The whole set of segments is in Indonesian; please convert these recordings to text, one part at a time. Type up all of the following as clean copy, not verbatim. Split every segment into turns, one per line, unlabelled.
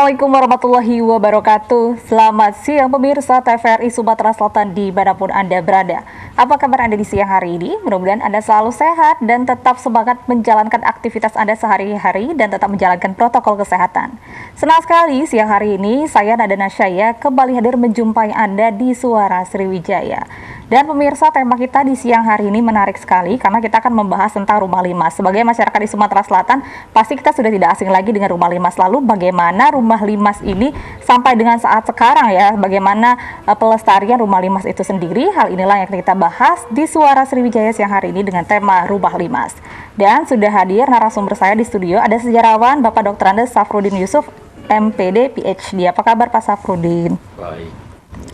Assalamualaikum warahmatullahi wabarakatuh. Selamat siang pemirsa TVRI Sumatera Selatan dimanapun Anda berada. Apa kabar Anda di siang hari ini? Mudah-mudahan Anda selalu sehat dan tetap semangat menjalankan aktivitas Anda sehari-hari dan tetap menjalankan protokol kesehatan. Senang sekali siang hari ini saya Nada Nasyaya kembali hadir menjumpai Anda di Suara Sriwijaya. Dan pemirsa, tema kita di siang hari ini menarik sekali karena kita akan membahas tentang rumah limas. Sebagai masyarakat di Sumatera Selatan, pasti kita sudah tidak asing lagi dengan rumah limas. Lalu bagaimana rumah limas ini sampai dengan saat sekarang ya, bagaimana pelestarian rumah limas itu sendiri? Hal inilah yang kita bahas di Suara Sriwijaya siang hari ini dengan tema rumah limas. Dan sudah hadir narasumber saya di studio, ada sejarawan Bapak Dr. Andes Safrudin Yusuf, MPD, PhD. Apa kabar Pak Safrudin?
Baik.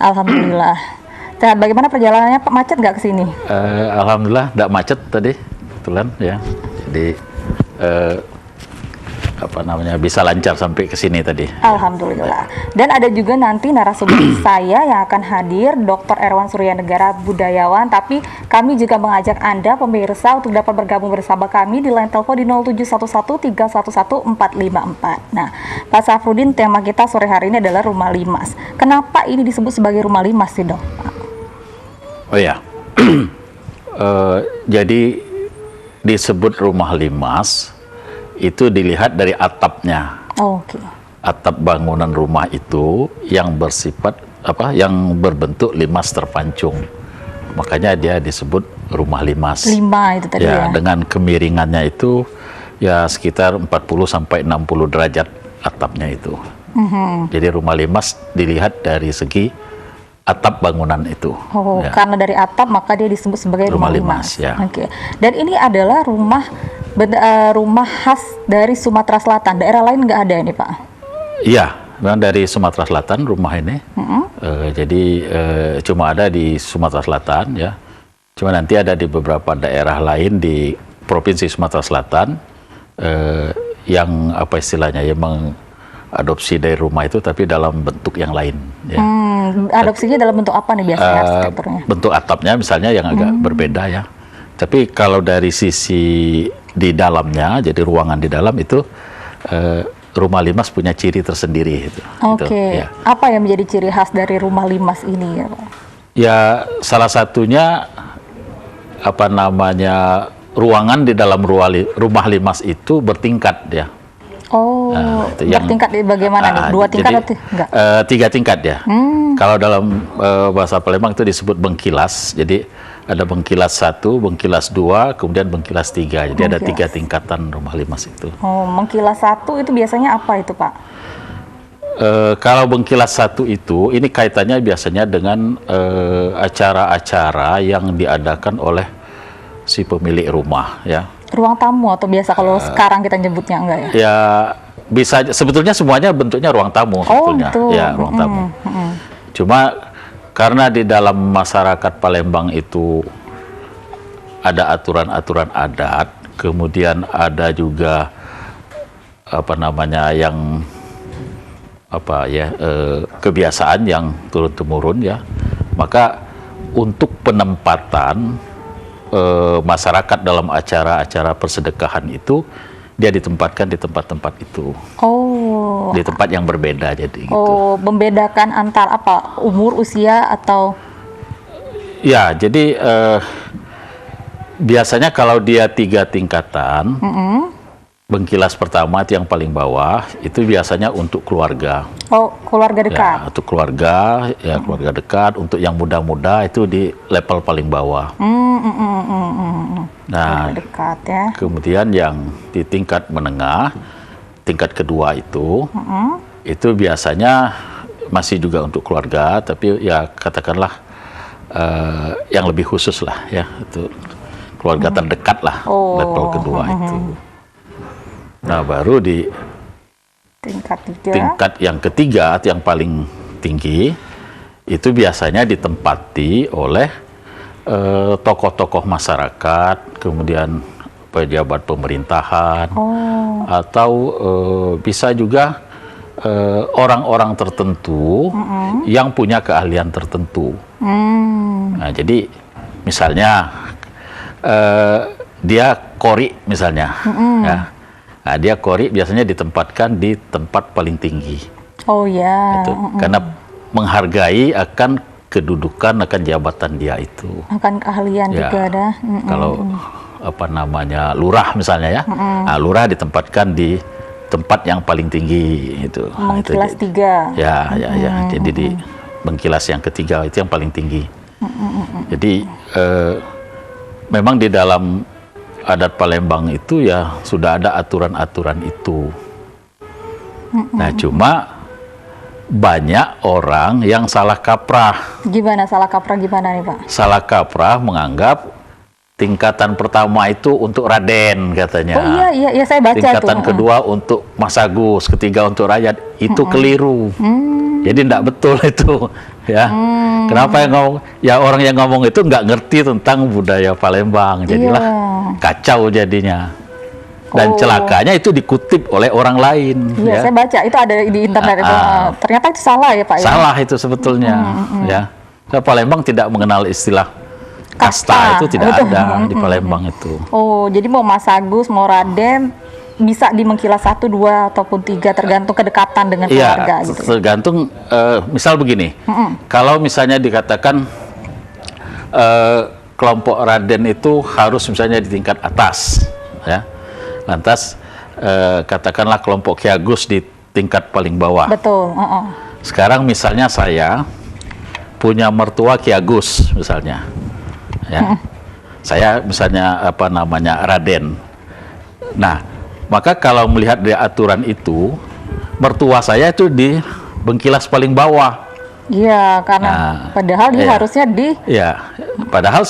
Alhamdulillah. Sehat, bagaimana perjalanannya Pak? Macet nggak ke sini?
Alhamdulillah nggak macet tadi, kebetulan ya. Jadi bisa lancar sampai ke sini tadi.
Alhamdulillah. Dan ada juga nanti narasumber saya yang akan hadir, Dr. Erwan Suryanegara, budayawan. Tapi kami juga mengajak Anda pemirsa untuk dapat bergabung bersama kami di line telepon di 0711311454. Nah, Pak Safrudin, tema kita sore hari ini adalah rumah limas. Kenapa ini disebut sebagai rumah limas sih, Dok?
Oh ya, jadi disebut rumah limas itu dilihat dari atapnya.
Oke.
Atap bangunan rumah itu yang bersifat yang berbentuk limas terpancung. Makanya dia disebut rumah limas.
Lima itu tadi ya.
Dengan kemiringannya itu ya sekitar 40 sampai 60 derajat atapnya itu. Jadi rumah limas dilihat dari segi atap bangunan itu.
Oh, karena dari atap maka dia disebut sebagai rumah limas.
Ya.
Oke. Dan ini adalah rumah khas dari Sumatera Selatan. Daerah lain nggak ada ini, Pak?
Iya, memang dari Sumatera Selatan rumah ini. Jadi cuma ada di Sumatera Selatan ya. Cuma nanti ada di beberapa daerah lain di Provinsi Sumatera Selatan yang istilahnya ya mengadopsi dari rumah itu tapi dalam bentuk yang lain. Ya.
Adopsinya dalam bentuk apa nih biasanya arsitekturnya?
Bentuk atapnya misalnya yang agak berbeda ya. Tapi kalau dari sisi di dalamnya, jadi ruangan di dalam itu rumah limas punya ciri tersendiri.
Oke.
Gitu, ya.
Apa yang menjadi ciri khas dari rumah limas ini ya, Pak?
Ya salah satunya ruangan di dalam rumah limas itu bertingkat ya.
Oh, bertingkat bagaimana nih? 2 tingkat atau enggak?
3 tingkat ya. Kalau dalam bahasa Palembang itu disebut bengkilas. Jadi ada bengkilas 1, bengkilas 2, kemudian bengkilas 3. Jadi ada 3 tingkatan rumah limas itu.
Oh, bengkilas 1 itu biasanya apa itu, Pak?
Kalau bengkilas 1 itu, ini kaitannya biasanya dengan acara-acara yang diadakan oleh si pemilik rumah ya.
Ruang tamu atau biasa kalau sekarang kita nyebutnya enggak ya?
Ya bisa, sebetulnya semuanya bentuknya ruang tamu sebetulnya.
Betul.
Ya, ruang tamu. Cuma karena di dalam masyarakat Palembang itu ada aturan-aturan adat, kemudian ada juga kebiasaan yang turun-temurun ya. Maka untuk penempatan masyarakat dalam acara-acara persedekahan itu dia ditempatkan di tempat-tempat itu.
Oh.
Di tempat yang berbeda jadi gitu.
Oh, membedakan antar apa? Umur, usia atau?
Ya, jadi biasanya kalau dia 3 tingkatan, bengkilas pertama itu yang paling bawah itu biasanya untuk keluarga.
Oh, keluarga dekat.
Ya, untuk keluarga, ya keluarga dekat. Untuk yang muda-muda itu di level paling bawah. Nah,
dekat ya.
Kemudian yang di tingkat menengah, tingkat kedua itu biasanya masih juga untuk keluarga, tapi ya katakanlah yang lebih khusus lah ya, itu keluarga terdekat lah level kedua itu. Nah, baru di tingkat yang ketiga, yang paling tinggi, itu biasanya ditempati oleh tokoh-tokoh masyarakat, kemudian pejabat pemerintahan, atau bisa juga orang-orang tertentu yang punya keahlian tertentu. Nah, jadi misalnya dia kori misalnya, ya. Nah, dia kori biasanya ditempatkan di tempat paling tinggi.
Oh ya.
Itu karena menghargai akan kedudukan, akan jabatan dia itu.
Akan keahlian
Ya,
juga ada.
kalau apa namanya lurah misalnya ya, nah, lurah ditempatkan di tempat yang paling tinggi itu. Nah, itu
Mengkilas tiga.
ya, jadi di mengkilas yang ketiga itu yang paling tinggi. Jadi memang di dalam adat Palembang itu ya sudah ada aturan-aturan itu. Nah, cuma banyak orang yang salah kaprah.
Gimana salah kaprah gimana nih Pak?
Salah kaprah menganggap tingkatan pertama itu untuk Raden katanya.
Oh iya saya baca
Tingkatan
tuh.
kedua untuk Mas Agus, ketiga untuk rakyat. Itu keliru. Jadi tidak betul itu, ya. Kenapa yang ngomong? Ya orang yang ngomong itu nggak ngerti tentang budaya Palembang. Jadilah kacau jadinya. Dan celakanya itu dikutip oleh orang lain.
Iya,
ya.
saya baca itu ada di internet itu. Ternyata itu salah ya Pak ya.
Salah itu sebetulnya, ya. Karena Palembang tidak mengenal istilah kasta, itu tidak ada di Palembang itu.
Oh, jadi mau Mas Agus, mau Raden bisa di mengkilas 1, 2 ataupun 3 tergantung kedekatan dengan keluarga gitu.
Tergantung misal begini. Kalau misalnya dikatakan kelompok Raden itu harus misalnya di tingkat atas, ya. Lantas katakanlah kelompok Ki Agus di tingkat paling bawah.
Betul.
Sekarang misalnya saya punya mertua Ki Agus misalnya, ya. Saya misalnya apa namanya Raden. Nah, maka kalau melihat dari aturan itu, mertua saya itu di bengkilas paling bawah.
Iya, karena padahal dia harusnya di.
Ya, padahal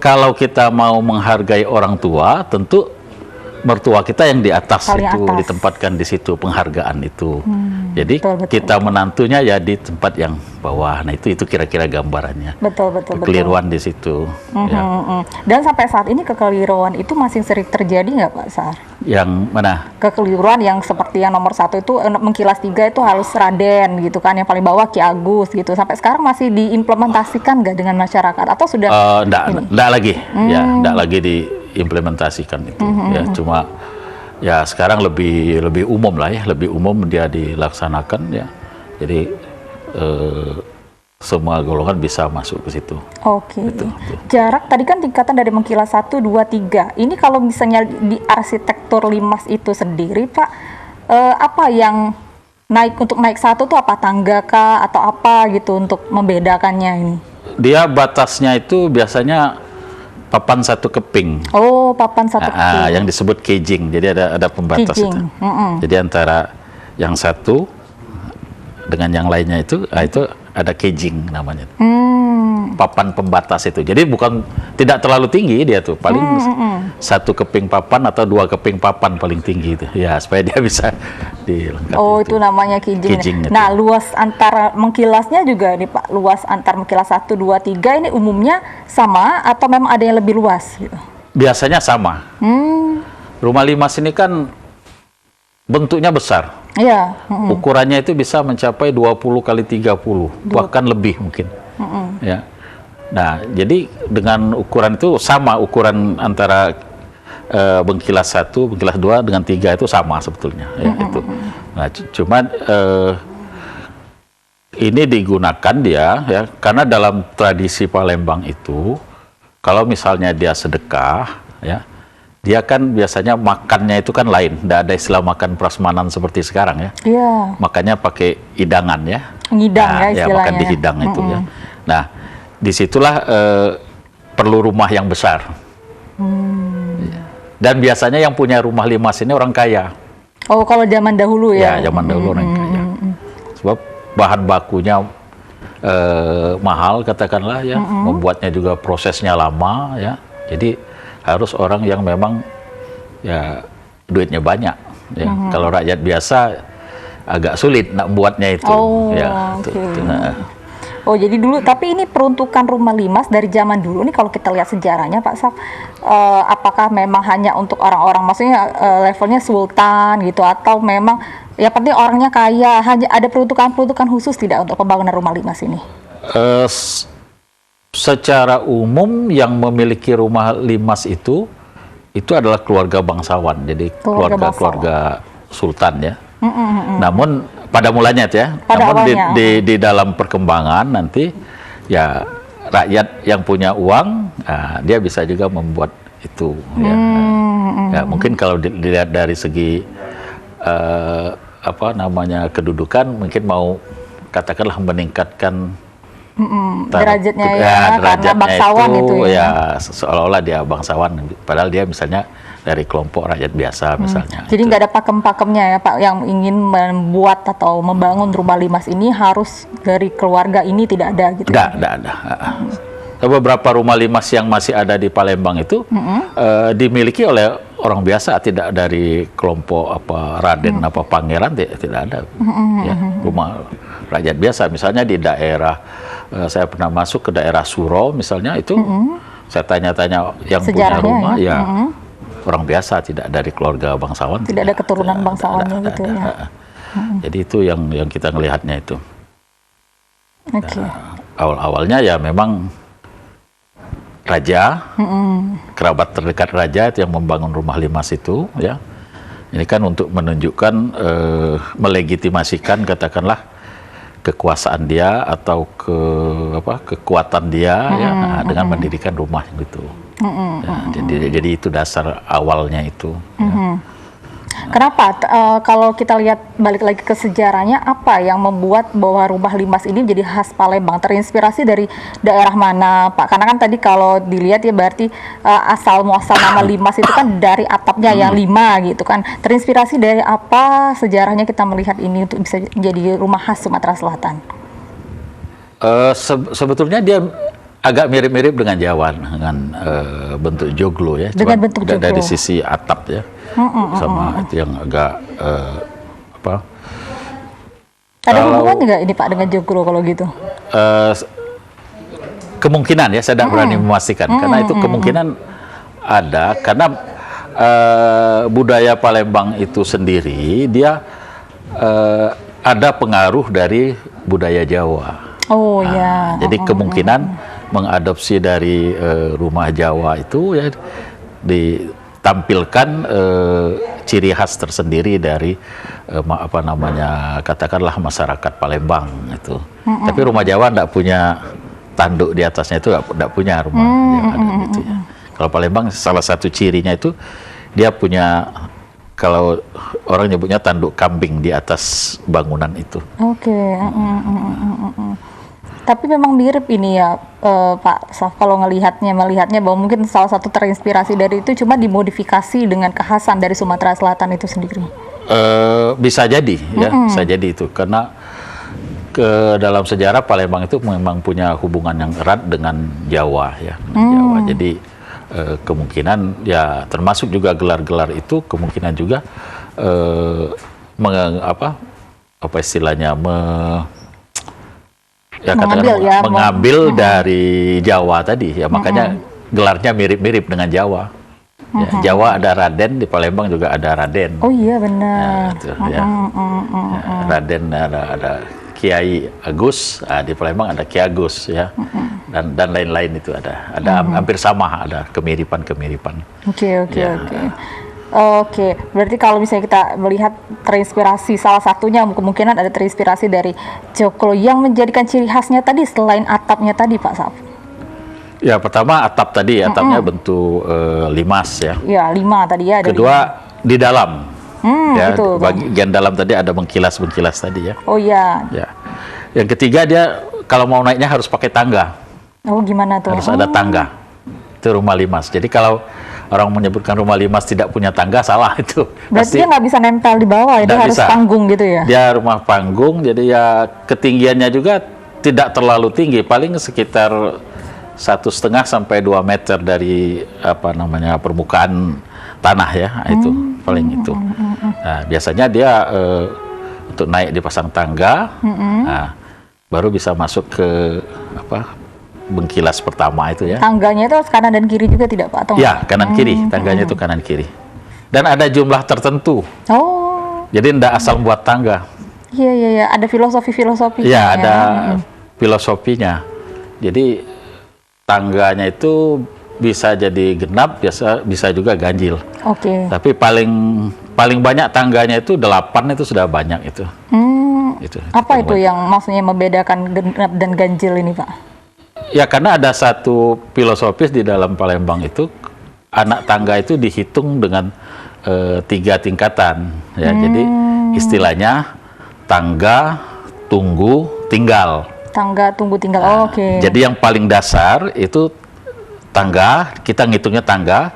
kalau kita mau menghargai orang tua, tentu mertua kita yang di atas
Paling
itu
atas.
ditempatkan di situ penghargaan itu. Jadi
betul.
kita menantunya ya di tempat yang bawah. Nah itu kira-kira gambarannya.
Betul.
Kekeliruan di situ. Ya.
Dan sampai saat ini kekeliruan itu masih sering terjadi nggak Pak Sar?
Yang mana?
Kekeliruan yang seperti yang nomor 1 itu mengkilas 3 itu harus Raden gitu kan, yang paling bawah Ki Agus gitu. Sampai sekarang masih diimplementasikan nggak dengan masyarakat atau sudah?
Enggak lagi, ya, enggak lagi diimplementasikan itu. Ya, cuma ya sekarang lebih umum lah ya, lebih umum dia dilaksanakan ya. Jadi semua golongan bisa masuk ke situ.
Oke. Jarak tadi kan tingkatan dari mengkilas 1, 2, 3. Ini kalau misalnya di arsitektur Limas itu sendiri Pak, apa yang untuk naik 1 tuh apa, tangga kah atau apa gitu untuk membedakannya ini?
Dia batasnya itu biasanya papan 1 keping.
Oh, papan 1 keping.
Yang disebut caging. Jadi ada pembatas itu. Jadi antara yang satu dengan yang lainnya itu ada caging namanya. Papan pembatas itu. Jadi tidak terlalu tinggi dia tuh, paling 1 keping papan atau 2 keping papan paling tinggi itu. Ya, supaya dia bisa dilengkapi.
Oh, itu namanya caging. Nah, luas antara mengkilasnya juga nih Pak. Luas antar mengkilas 1, 2, 3 ini umumnya sama atau memang ada yang lebih luas gitu?
Biasanya sama. Rumah Limas ini kan bentuknya besar.
Iya.
Ukurannya itu bisa mencapai 20 kali 30, bahkan lebih mungkin. Ya. Nah, jadi dengan ukuran itu sama, ukuran antara bengkilas 1, bengkilas 2 dengan 3 itu sama sebetulnya. Ya, itu. Nah, cuman ini digunakan dia ya karena dalam tradisi Palembang itu kalau misalnya dia sedekah ya, dia kan biasanya makannya itu kan lain, tidak ada istilah makan prasmanan seperti sekarang ya. Iya. Makanya pakai hidangan ya.
Ngidang ya istilahnya.
Ya, makan di hidang itu ya. Nah, disitulah perlu rumah yang besar. Dan biasanya yang punya rumah Limas ini orang kaya.
Oh, kalau zaman dahulu ya?
Ya, zaman dahulu orang kaya. Sebab bahan bakunya mahal katakanlah ya, membuatnya juga prosesnya lama ya. Jadi harus orang yang memang ya duitnya banyak. Ya. Kalau rakyat biasa agak sulit nak buatnya itu.
Oh,
ya,
Oh, jadi dulu, tapi ini peruntukan rumah Limas dari zaman dulu nih kalau kita lihat sejarahnya Pak Saf, apakah memang hanya untuk orang-orang, maksudnya levelnya sultan gitu, atau memang ya penting orangnya kaya, hanya ada peruntukan khusus tidak untuk pembangunan rumah Limas ini?
Secara umum yang memiliki rumah Limas itu adalah keluarga bangsawan, jadi keluarga sultan ya. Namun pada mulanya ya.
Pada
Namun
awalnya.
di dalam perkembangan nanti ya rakyat yang punya uang, dia bisa juga membuat itu. Ya. Ya, mungkin kalau dilihat dari segi apa namanya kedudukan, mungkin mau katakanlah meningkatkan
derajatnya ya, karena
derajatnya
bangsawan itu ya.
seolah-olah dia bangsawan, padahal dia misalnya dari kelompok rakyat biasa misalnya.
Jadi nggak ada pakem-pakemnya ya Pak, yang ingin membuat atau membangun rumah limas ini harus dari keluarga ini, tidak ada gitu.
Nggak ada. Beberapa rumah limas yang masih ada di Palembang itu dimiliki oleh orang biasa, tidak dari kelompok apa raden apa pangeran, tidak ada. Ya, rumah rakyat biasa. Misalnya di daerah saya pernah masuk ke daerah Suro misalnya itu, saya tanya-tanya yang punya
Sejarahnya
rumah
ya.
Orang biasa, tidak dari keluarga bangsawan.
Tidak ada keturunan bangsawannya gitu ya.
Jadi itu yang kita ngelihatnya itu.
Oke.
Awal-awalnya ya memang raja, kerabat terdekat raja itu yang membangun rumah limas itu, ya. Ini kan untuk menunjukkan, melegitimasikan katakanlah kekuasaan dia atau kekuatan dia, ya, dengan mendirikan rumah gitu. Jadi itu dasar awalnya itu. Ya.
Kenapa kalau kita lihat balik lagi ke sejarahnya, apa yang membuat bahwa rumah limas ini jadi khas Palembang? Terinspirasi dari daerah mana, Pak? Karena kan tadi kalau dilihat ya berarti asal muasal nama limas itu kan dari atapnya yang 5 gitu kan. Terinspirasi dari apa sejarahnya kita melihat ini untuk bisa menjadi rumah khas Sumatera Selatan?
Sebetulnya dia agak mirip-mirip dengan Jawa, dengan bentuk joglo ya.
Dengan bentuk joglo.
Dari sisi atap ya, sama itu yang agak apa?
Ada hubungan nggak ini Pak dengan joglo kalau gitu?
Kemungkinan ya, saya tidak berani memastikan, karena itu kemungkinan ada, karena budaya Palembang itu sendiri dia ada pengaruh dari budaya Jawa.
Oh ya.
Jadi kemungkinan mengadopsi dari rumah Jawa itu ya ditampilkan ciri khas tersendiri dari apa namanya, katakanlah masyarakat Palembang itu. Tapi rumah Jawa tidak punya tanduk di atasnya, itu tidak punya rumah Jawa gitu ya. Kalau Palembang salah satu cirinya itu dia punya, kalau orang nyebutnya tanduk kambing di atas bangunan itu.
Oke. Tapi memang mirip ini ya Pak Saf, kalau melihatnya bahwa mungkin salah satu terinspirasi dari itu cuma dimodifikasi dengan kekhasan dari Sumatera Selatan itu sendiri.
Bisa jadi ya, bisa jadi itu, karena dalam sejarah Palembang itu memang punya hubungan yang erat dengan Jawa ya, Jawa. Jadi kemungkinan ya, termasuk juga gelar-gelar itu kemungkinan juga apa istilahnya, mengambil dari Jawa tadi ya, makanya gelarnya mirip-mirip dengan Jawa. Ya, Jawa ada Raden, di Palembang juga ada Raden.
Oh iya benar.
Ya, Raden ada Kiai Agus, di Palembang ada Ki Agus ya, dan lain-lain itu ada hampir sama, ada kemiripan-kemiripan.
Oke. Oke, berarti kalau misalnya kita melihat terinspirasi, salah satunya kemungkinan ada terinspirasi dari joglo yang menjadikan ciri khasnya tadi selain atapnya tadi Pak Saf.
Ya, pertama atap tadi, atapnya bentuk limas ya.
Ya, 5 tadi ya. Ada
Kedua 5. Di dalam. Ya,
itu,
bagian dalam tadi ada bengkilas-bengkilas tadi ya.
Oh iya.
Ya. Yang ketiga, dia kalau mau naiknya harus pakai tangga.
Oh gimana tuh?
Harus ada tangga. Itu rumah limas. Jadi kalau orang menyebutkan rumah limas tidak punya tangga, salah itu.
Berarti dia nggak bisa nempel di bawah, dia harus panggung gitu ya?
Dia rumah panggung, jadi ya ketinggiannya juga tidak terlalu tinggi, paling sekitar 1,5 sampai 2 meter dari apa namanya permukaan tanah ya, itu paling itu. Nah, biasanya dia untuk naik dipasang tangga, nah, baru bisa masuk ke bengkilas pertama itu ya.
Tangganya itu kanan dan kiri juga tidak Pak? Atau
ya, kanan kiri, tangganya itu kanan kiri. Dan ada jumlah tertentu.
Oh.
Jadi tidak asal buat tangga.
Iya, ada filosofinya.
Iya, ada filosofinya. Jadi tangganya itu bisa jadi genap, bisa juga ganjil. Tapi paling banyak tangganya itu 8, itu sudah banyak itu. Itu.
Apa itu yang maksudnya membedakan genap dan ganjil ini, Pak?
Ya karena ada satu filosofis di dalam Palembang itu, anak tangga itu dihitung dengan 3 tingkatan. Ya, jadi istilahnya tangga, tunggu, tinggal.
Tangga, tunggu, tinggal.
Nah,
Oke.
Jadi yang paling dasar itu tangga, kita ngitungnya tangga.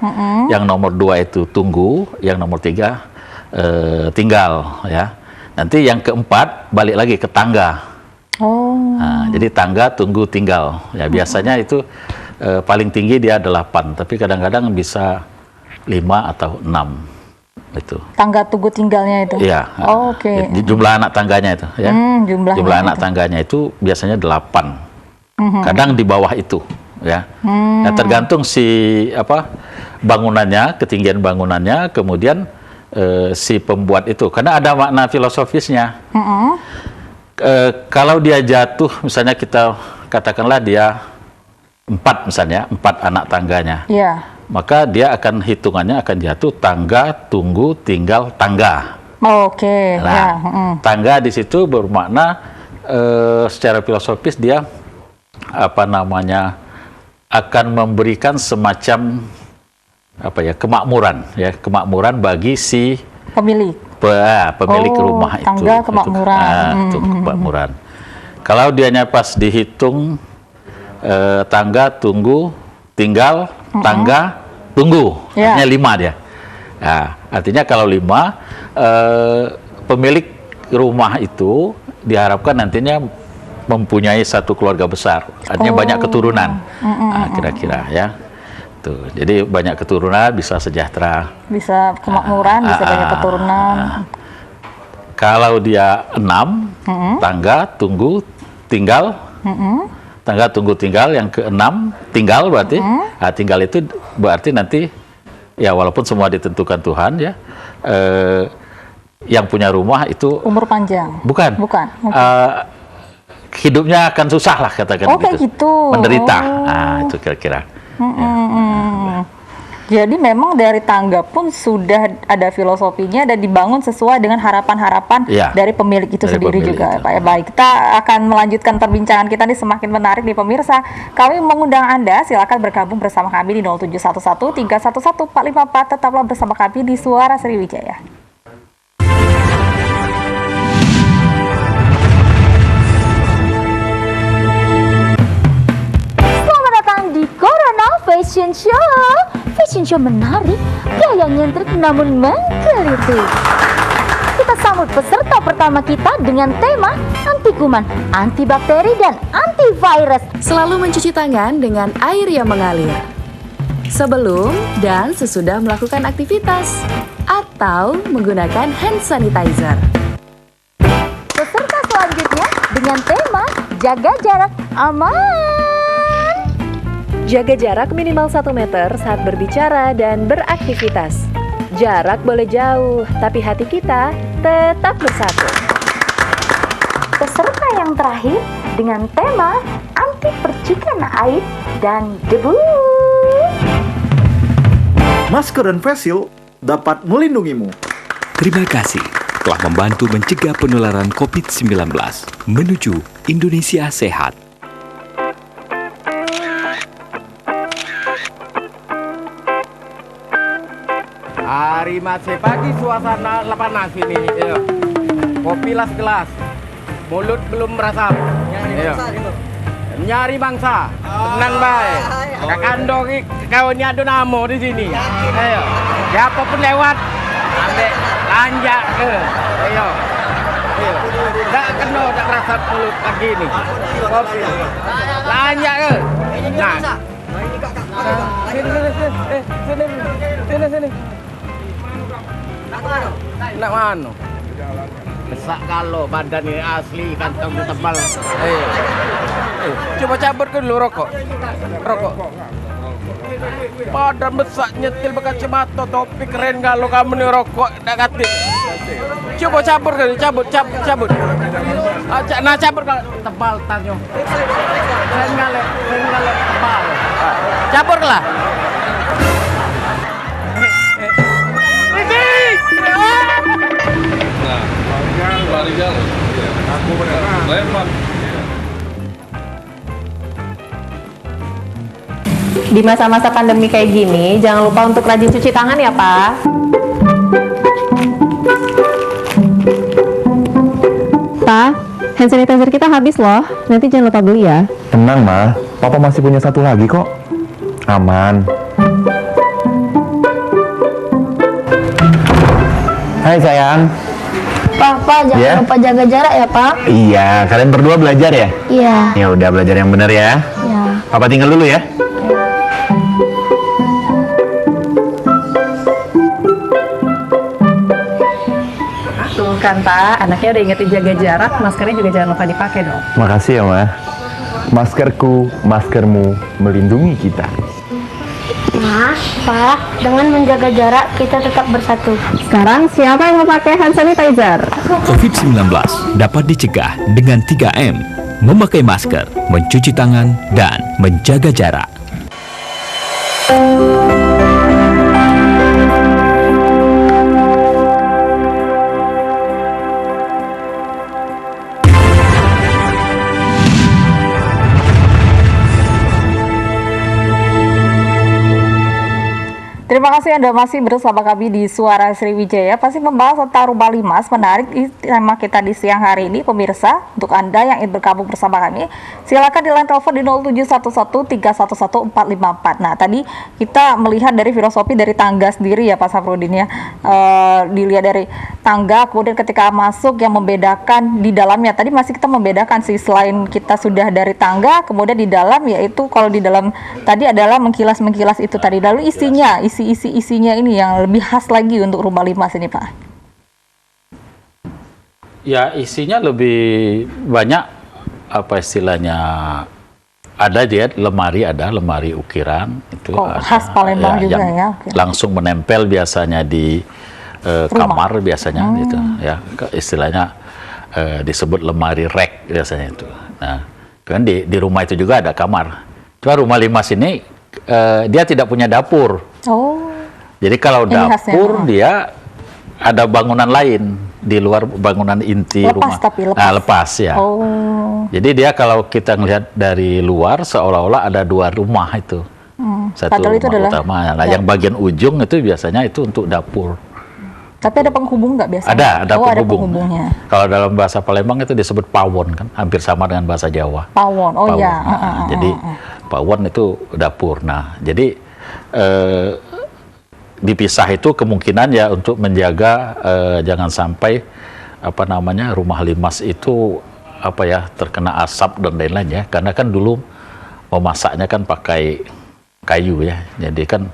Yang nomor 2 itu tunggu, yang nomor 3 tinggal. Ya. Nanti yang keempat balik lagi ke tangga.
Oh.
Nah, jadi tangga, tunggu, tinggal. Ya biasanya itu paling tinggi dia 8, tapi kadang-kadang bisa 5 atau 6 itu.
Tangga, tunggu, tinggalnya itu.
Iya.
Oh, oke.
Jumlah anak tangganya itu, ya.
Jumlah
anak tangganya itu biasanya 8. Kadang di bawah itu, ya. Ya, tergantung si bangunannya, ketinggian bangunannya, kemudian si pembuat itu. Karena ada makna filosofisnya. Kalau dia jatuh, misalnya kita katakanlah dia 4 misalnya, 4 anak tangganya.
Iya.
Maka dia akan hitungannya akan jatuh tangga, tunggu, tinggal, tangga.
Oke.
Nah,
Ya.
tangga di situ bermakna secara filosofis dia akan memberikan semacam kemakmuran bagi si
Pemilik.
pemilik rumah itu.
Tangga, kemakmuran.
Untuk kemakmuran. Kalau dianya pas dihitung tangga, tunggu, tinggal, tangga, tunggu, artinya 5 dia. Nah, artinya kalau 5, pemilik rumah itu diharapkan nantinya mempunyai satu keluarga besar, artinya banyak keturunan, kira-kira ya. Tuh, jadi banyak keturunan bisa sejahtera.
Bisa kemakmuran, bisa banyak keturunan.
Kalau dia 6, tangga, tunggu, tinggal. Tangga, tunggu, tinggal, yang ke-6 tinggal berarti. Nah, tinggal itu berarti nanti ya walaupun semua ditentukan Tuhan ya, yang punya rumah itu
Umur panjang.
bukan. Hidupnya akan susah lah katakan
Kayak gitu.
Menderita. Nah, itu kira-kira.
Jadi memang dari tangga pun sudah ada filosofinya dan dibangun sesuai dengan harapan-harapan dari pemilik itu sendiri juga. Pak. Baik, kita akan melanjutkan perbincangan kita ini semakin menarik nih pemirsa. Kami mengundang Anda, silakan bergabung bersama kami di 0711 311 454. Tetaplah bersama kami di Suara Sriwijaya.
Selamat datang di Corona Fashion Show. Fashion show menarik, gaya nyentrik namun menggelitik. Kita sambut peserta pertama kita dengan tema anti kuman, anti bakteri, dan antivirus.
Selalu mencuci tangan dengan air yang mengalir sebelum dan sesudah melakukan aktivitas atau menggunakan hand sanitizer.
Peserta selanjutnya dengan tema jaga jarak aman.
Jaga jarak minimal 1 meter saat berbicara dan beraktivitas. Jarak boleh jauh, tapi hati kita tetap bersatu.
Peserta yang terakhir dengan tema anti percikan air dan debu.
Masker dan face shield dapat melindungimu.
Terima kasih telah membantu mencegah penularan COVID-19 menuju Indonesia sehat.
Hari masih pagi suasana panas ini. Kopi gelas. Mulut belum merasap. Nyari mangsa. Tenang baik. Kakandong kau ini ada namo di sini. Ayo. Siapa pun lewat. Ambil lanjak ke. Ayo. Tak kena tak merasap mulut lagi ni. Kopi. Lanjak ke. Nah. Sini. Nak mana? Besak kalau badan ini asli, kantong tebal. Coba cabut ke dulu rokok. Badan besak, nyetil pakai kacamata, topi keren kalau kamu nih rokok tak katik. Coba cabut ke, cabut. Nah cabut kalau tebal tangyo. Keren ngale tebal. Cabut lah.
Di masa-masa pandemi kayak gini, jangan lupa untuk rajin cuci tangan ya, Pak. Pak, hand sanitizer kita habis loh. Nanti jangan lupa beli ya.
Tenang, Ma. Papa masih punya satu lagi kok. Aman. Hai, sayang.
Papa jangan
Ya?
lupa jaga jarak ya, Pak.
Iya, kalian berdua belajar ya?
Iya.
Ya udah, belajar yang benar ya.
Ya.
Papa tinggal dulu ya.
Tuh kan, Pak. Anaknya udah ingetin jaga jarak, maskernya juga jangan lupa dipakai dong.
Makasih ya, Ma. Maskerku, maskermu melindungi kita.
Ma, Pak, dengan menjaga jarak kita tetap bersatu.
Sekarang siapa yang mau pakai hand sanitizer?
COVID-19 dapat dicegah dengan 3M, memakai masker, mencuci tangan, dan menjaga jarak.
Terima kasih Anda masih bersama kami di Suara Sriwijaya. Pasti membahas tentang rumah limas menarik di tema kita di siang hari ini, pemirsa. Untuk Anda yang ingin bergabung bersama kami, silakan di line telepon di 0711-311-454. Nah, tadi kita melihat dari filosofi dari tangga sendiri ya Pak Safrudin ya. Dilihat dari tangga, kemudian ketika masuk yang membedakan di dalamnya. Tadi masih kita membedakan sih, selain kita sudah dari tangga, kemudian di dalam yaitu kalau di dalam tadi adalah mengkilas-mengkilas itu tadi. Lalu isinya ini yang lebih khas lagi untuk rumah limas ini Pak.
Ya, isinya lebih banyak, apa istilahnya, ada dia lemari ukiran itu
khas Palembang juga
yang
ya. Oke.
langsung menempel biasanya di kamar biasanya gitu ya, istilahnya disebut lemari rek biasanya itu. Nah, kan di rumah itu juga ada kamar. Cuma rumah limas ini dia tidak punya dapur.
Oh.
Jadi kalau
Ini khasnya,
dapur dia ada bangunan lain di luar bangunan inti
Lepas
rumah.
tapi lepas.
Nah, lepas ya.
Oh.
Jadi dia kalau kita ngelihat dari luar seolah-olah ada dua rumah itu. Satu
Padahal itu
rumah
adalah
utama. Nah, yang bagian ujung itu biasanya itu untuk dapur.
Tapi ada penghubung nggak biasanya?
Ada
Oh, ada
penghubung.
penghubungnya.
Kalau dalam bahasa Palembang itu disebut pawon kan, hampir sama dengan bahasa Jawa.
Pawon. Oh
Pawon.
iya.
Nah, jadi pawon itu dapur. Nah, jadi dipisah itu kemungkinan ya untuk menjaga jangan sampai apa namanya rumah limas itu apa ya terkena asap dan lain-lain ya, karena kan dulu memasaknya kan pakai kayu ya, jadi kan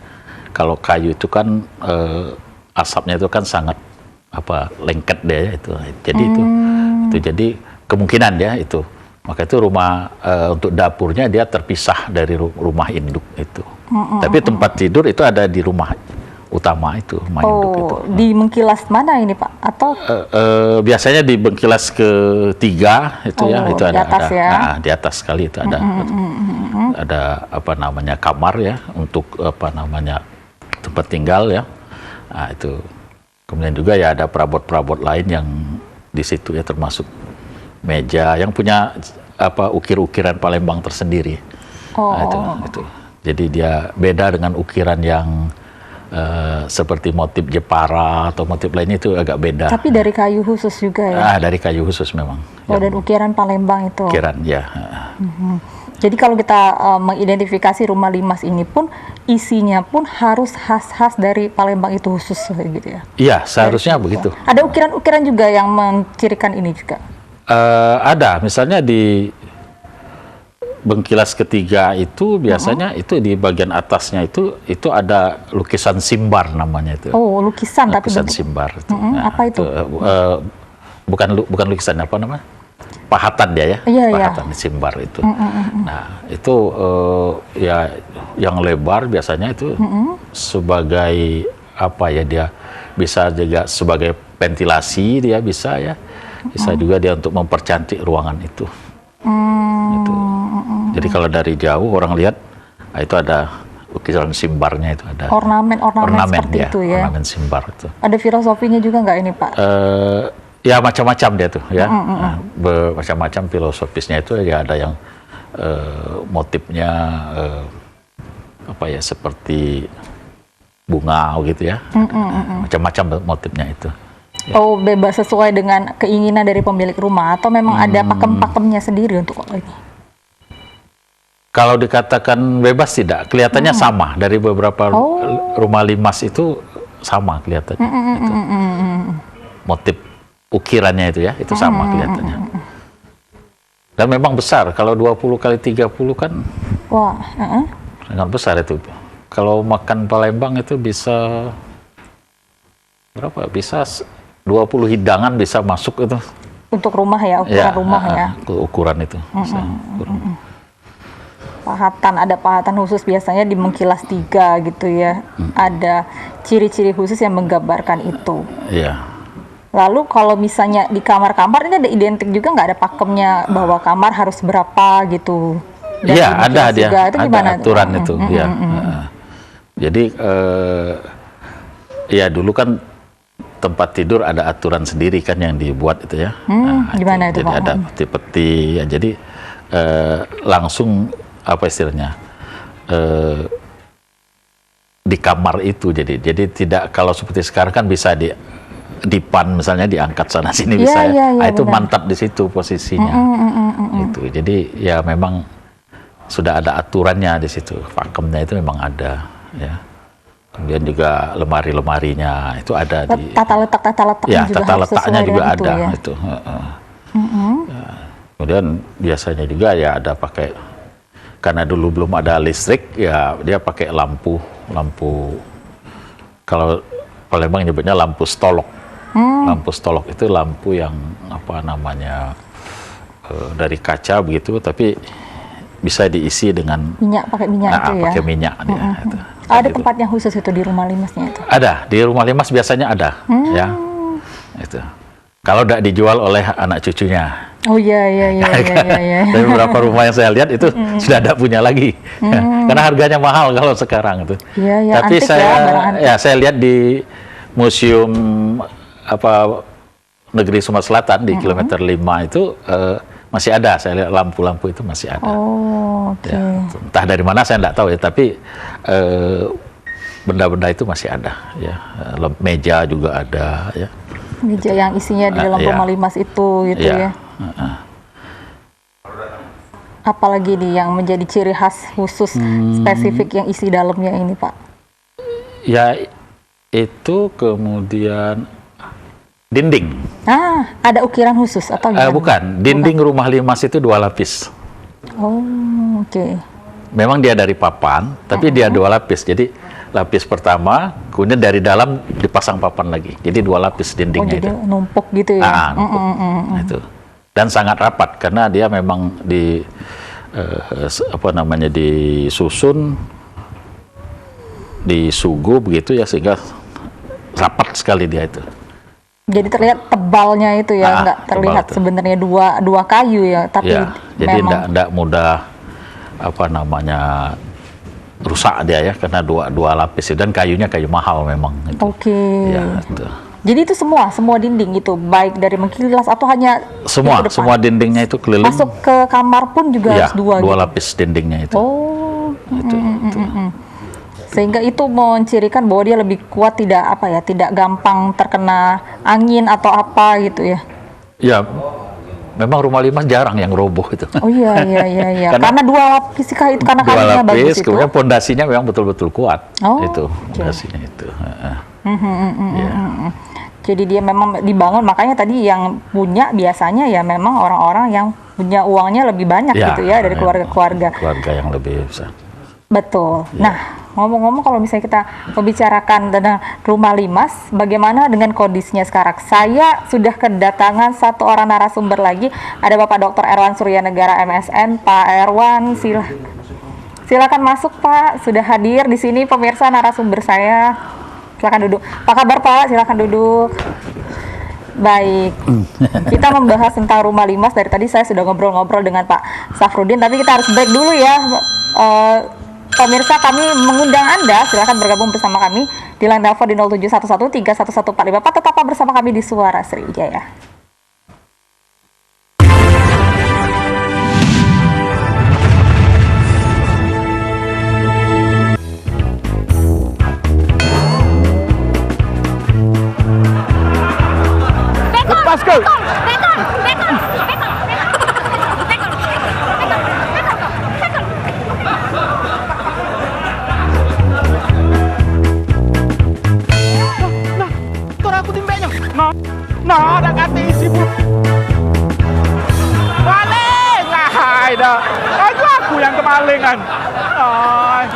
kalau kayu itu kan asapnya itu kan sangat apa lengket deh ya, itu jadi itu jadi kemungkinan ya itu, maka itu rumah untuk dapurnya dia terpisah dari rumah induk itu, tapi tempat tidur itu ada di rumah utama itu, rumah induk itu.
Di mengkilas mana ini Pak? Atau
biasanya di bengkilas ketiga itu ya, itu
di
ada,
atas ya?
Nah, di atas sekali itu ada apa namanya kamar ya untuk apa namanya tempat tinggal ya. Nah, itu kemudian juga ya ada perabot-perabot lain yang di situ ya, termasuk meja yang punya apa ukir-ukiran Palembang tersendiri. Nah, itu. Jadi dia beda dengan ukiran yang seperti motif Jepara atau motif lainnya, itu agak beda.
tapi dari kayu khusus juga ya?
Dari kayu khusus memang.
Oh, dan ukiran Palembang itu.
Ukiran ya.
Jadi kalau kita mengidentifikasi rumah limas ini pun isinya pun harus khas-khas dari Palembang itu khusus gitu ya?
Iya, seharusnya begitu.
Ada ukiran-ukiran juga yang mencirikan ini juga?
Ada, misalnya di bengkilas ketiga itu biasanya itu di bagian atasnya itu ada lukisan simbar namanya itu.
Oh, lukisan tapi
lukisan simbar itu.
apa itu?
Bukan lukisan, apa namanya? Pahatan dia ya.
Iya,
pahatan simbar itu. Nah, itu ya yang lebar biasanya itu sebagai apa ya, dia bisa juga sebagai ventilasi, dia bisa ya. Bisa juga dia untuk mempercantik ruangan itu. Gitu. Jadi kalau dari jauh orang lihat, nah itu ada lukisan simbarnya, itu ada
ornamen seperti
ya,
itu ya.
ornamen simbar itu.
Ada filosofinya juga nggak ini Pak?
Ya macam-macam dia tuh ya. Nah, macam-macam filosofisnya itu ya, ada yang motifnya apa ya, seperti bunga gitu ya. Macam-macam motifnya itu. Ya.
Oh, bebas sesuai dengan keinginan dari pemilik rumah atau memang ada pakem-pakemnya sendiri untuk ini?
Kalau dikatakan bebas tidak, kelihatannya sama dari beberapa rumah limas itu sama kelihatannya. Itu. Motif ukirannya itu ya, itu sama kelihatannya. Dan memang besar, kalau 20 kali 30 kan
Wah,
sangat besar itu. Kalau makan Palembang itu bisa berapa? Bisa 20 hidangan bisa masuk itu.
untuk rumah ya, ukuran rumah ya.
Ukuran itu.
Ada pahatan khusus biasanya di mengkilas 3 gitu ya. Ada ciri-ciri khusus yang menggambarkan itu.
Iya.
Lalu kalau misalnya di kamar-kamar ini ada identik juga nggak, ada pakemnya bahwa kamar harus berapa gitu?
Iya, ada dia.
Itu gimana
ada aturan itu. Ya. Jadi ya dulu kan tempat tidur ada aturan sendiri kan yang dibuat itu ya.
Gimana itu,
jadi
Pak?
ada peti-peti ya. Jadi langsung apa istilahnya? Di kamar itu jadi tidak, kalau seperti sekarang kan bisa dipan misalnya diangkat sana sini bisa itu benar. Mantap di situ posisinya. Itu. Jadi ya memang sudah ada aturannya di situ. Pakemnya itu memang ada ya. Kemudian juga lemari-lemarinya itu ada di
tata letaknya
ya,
juga
tata letaknya juga ada
ya?
itu. Ya. Kemudian biasanya juga ya ada pakai, karena dulu belum ada listrik ya dia pakai lampu kalau Palembang nyebutnya lampu stolok. Lampu stolok itu lampu yang apa namanya dari kaca begitu, tapi bisa diisi dengan
minyak, pakai minyak itu ya.
Pakai minyak dia. Itu.
Ada tempatnya khusus itu di rumah limasnya itu?
Ada, di rumah limas biasanya ada, ya. Itu. Kalau tidak dijual oleh anak cucunya.
Oh iya.
Dari beberapa rumah yang saya lihat itu sudah tidak punya lagi, karena harganya mahal kalau sekarang itu.
Iya,
tapi saya lihat di Museum Negeri Sumatera Selatan di kilometer 5 itu masih ada, saya lihat lampu-lampu itu masih ada.
Oh, oke.
Ya, entah dari mana saya tidak tahu ya, tapi benda-benda itu masih ada ya. Meja juga ada ya.
Meja yang isinya di dalam rumah limas itu gitu ya. Apalagi nih yang menjadi ciri khas khusus spesifik yang isi dalamnya ini, Pak? Ya
itu kemudian dinding.
Ada ukiran khusus atau gimana?
Bukan, dinding rumah limas itu 2 lapis.
Oh, oke.
Memang dia dari papan, tapi dia 2 lapis. Jadi lapis pertama, kemudian dari dalam dipasang papan lagi. Jadi 2 lapis dindingnya
jadi
itu.
numpuk gitu ya?
Numpuk. Itu. Dan sangat rapat karena dia memang disusun, disuguh begitu ya, sehingga rapat sekali dia itu.
Jadi terlihat tebalnya itu ya, nggak terlihat sebenarnya dua kayu ya, tapi
jadi tidak mudah rusak dia ya, karena dua lapis dan kayunya kayu mahal memang.
Oke.
Ya, itu.
Jadi itu semua dinding itu, baik dari mengkilas atau hanya
semua dindingnya itu keliling.
Masuk ke kamar pun juga harus 2
gitu? Lapis dindingnya itu.
Oh. Itu. Sehingga itu mencirikan bahwa dia lebih kuat, tidak gampang terkena angin atau apa gitu ya. Ya,
memang rumah limas jarang yang roboh itu.
Oh iya. Karena 2 lapis itu, karena kayunya bagus itu.
Kemudian pondasinya memang betul-betul kuat.
Itu
pondasinya itu.
Jadi dia memang dibangun, makanya tadi yang punya biasanya ya memang orang-orang yang punya uangnya lebih banyak gitu ya, dari keluarga-keluarga.
Keluarga yang lebih besar.
Betul. Nah, ngomong-ngomong kalau misalnya kita membicarakan tentang rumah limas, bagaimana dengan kondisinya sekarang? Saya sudah kedatangan 1 orang narasumber lagi. Ada Bapak Dr. Erwan Suryanegara MSN. Pak Erwan, silakan masuk Pak. Sudah hadir di sini pemirsa narasumber saya. Silakan duduk. Apa kabar Pak? Silakan duduk. Baik, kita membahas tentang rumah limas. Dari tadi saya sudah ngobrol-ngobrol dengan Pak Safrudin, tapi kita harus break dulu ya. Pemirsa, kami mengundang Anda, silakan bergabung bersama kami di line telepon di 0711311454. Tetaplah bersama kami di Suara Sriwijaya.
Aku yang kemalingan. Ay.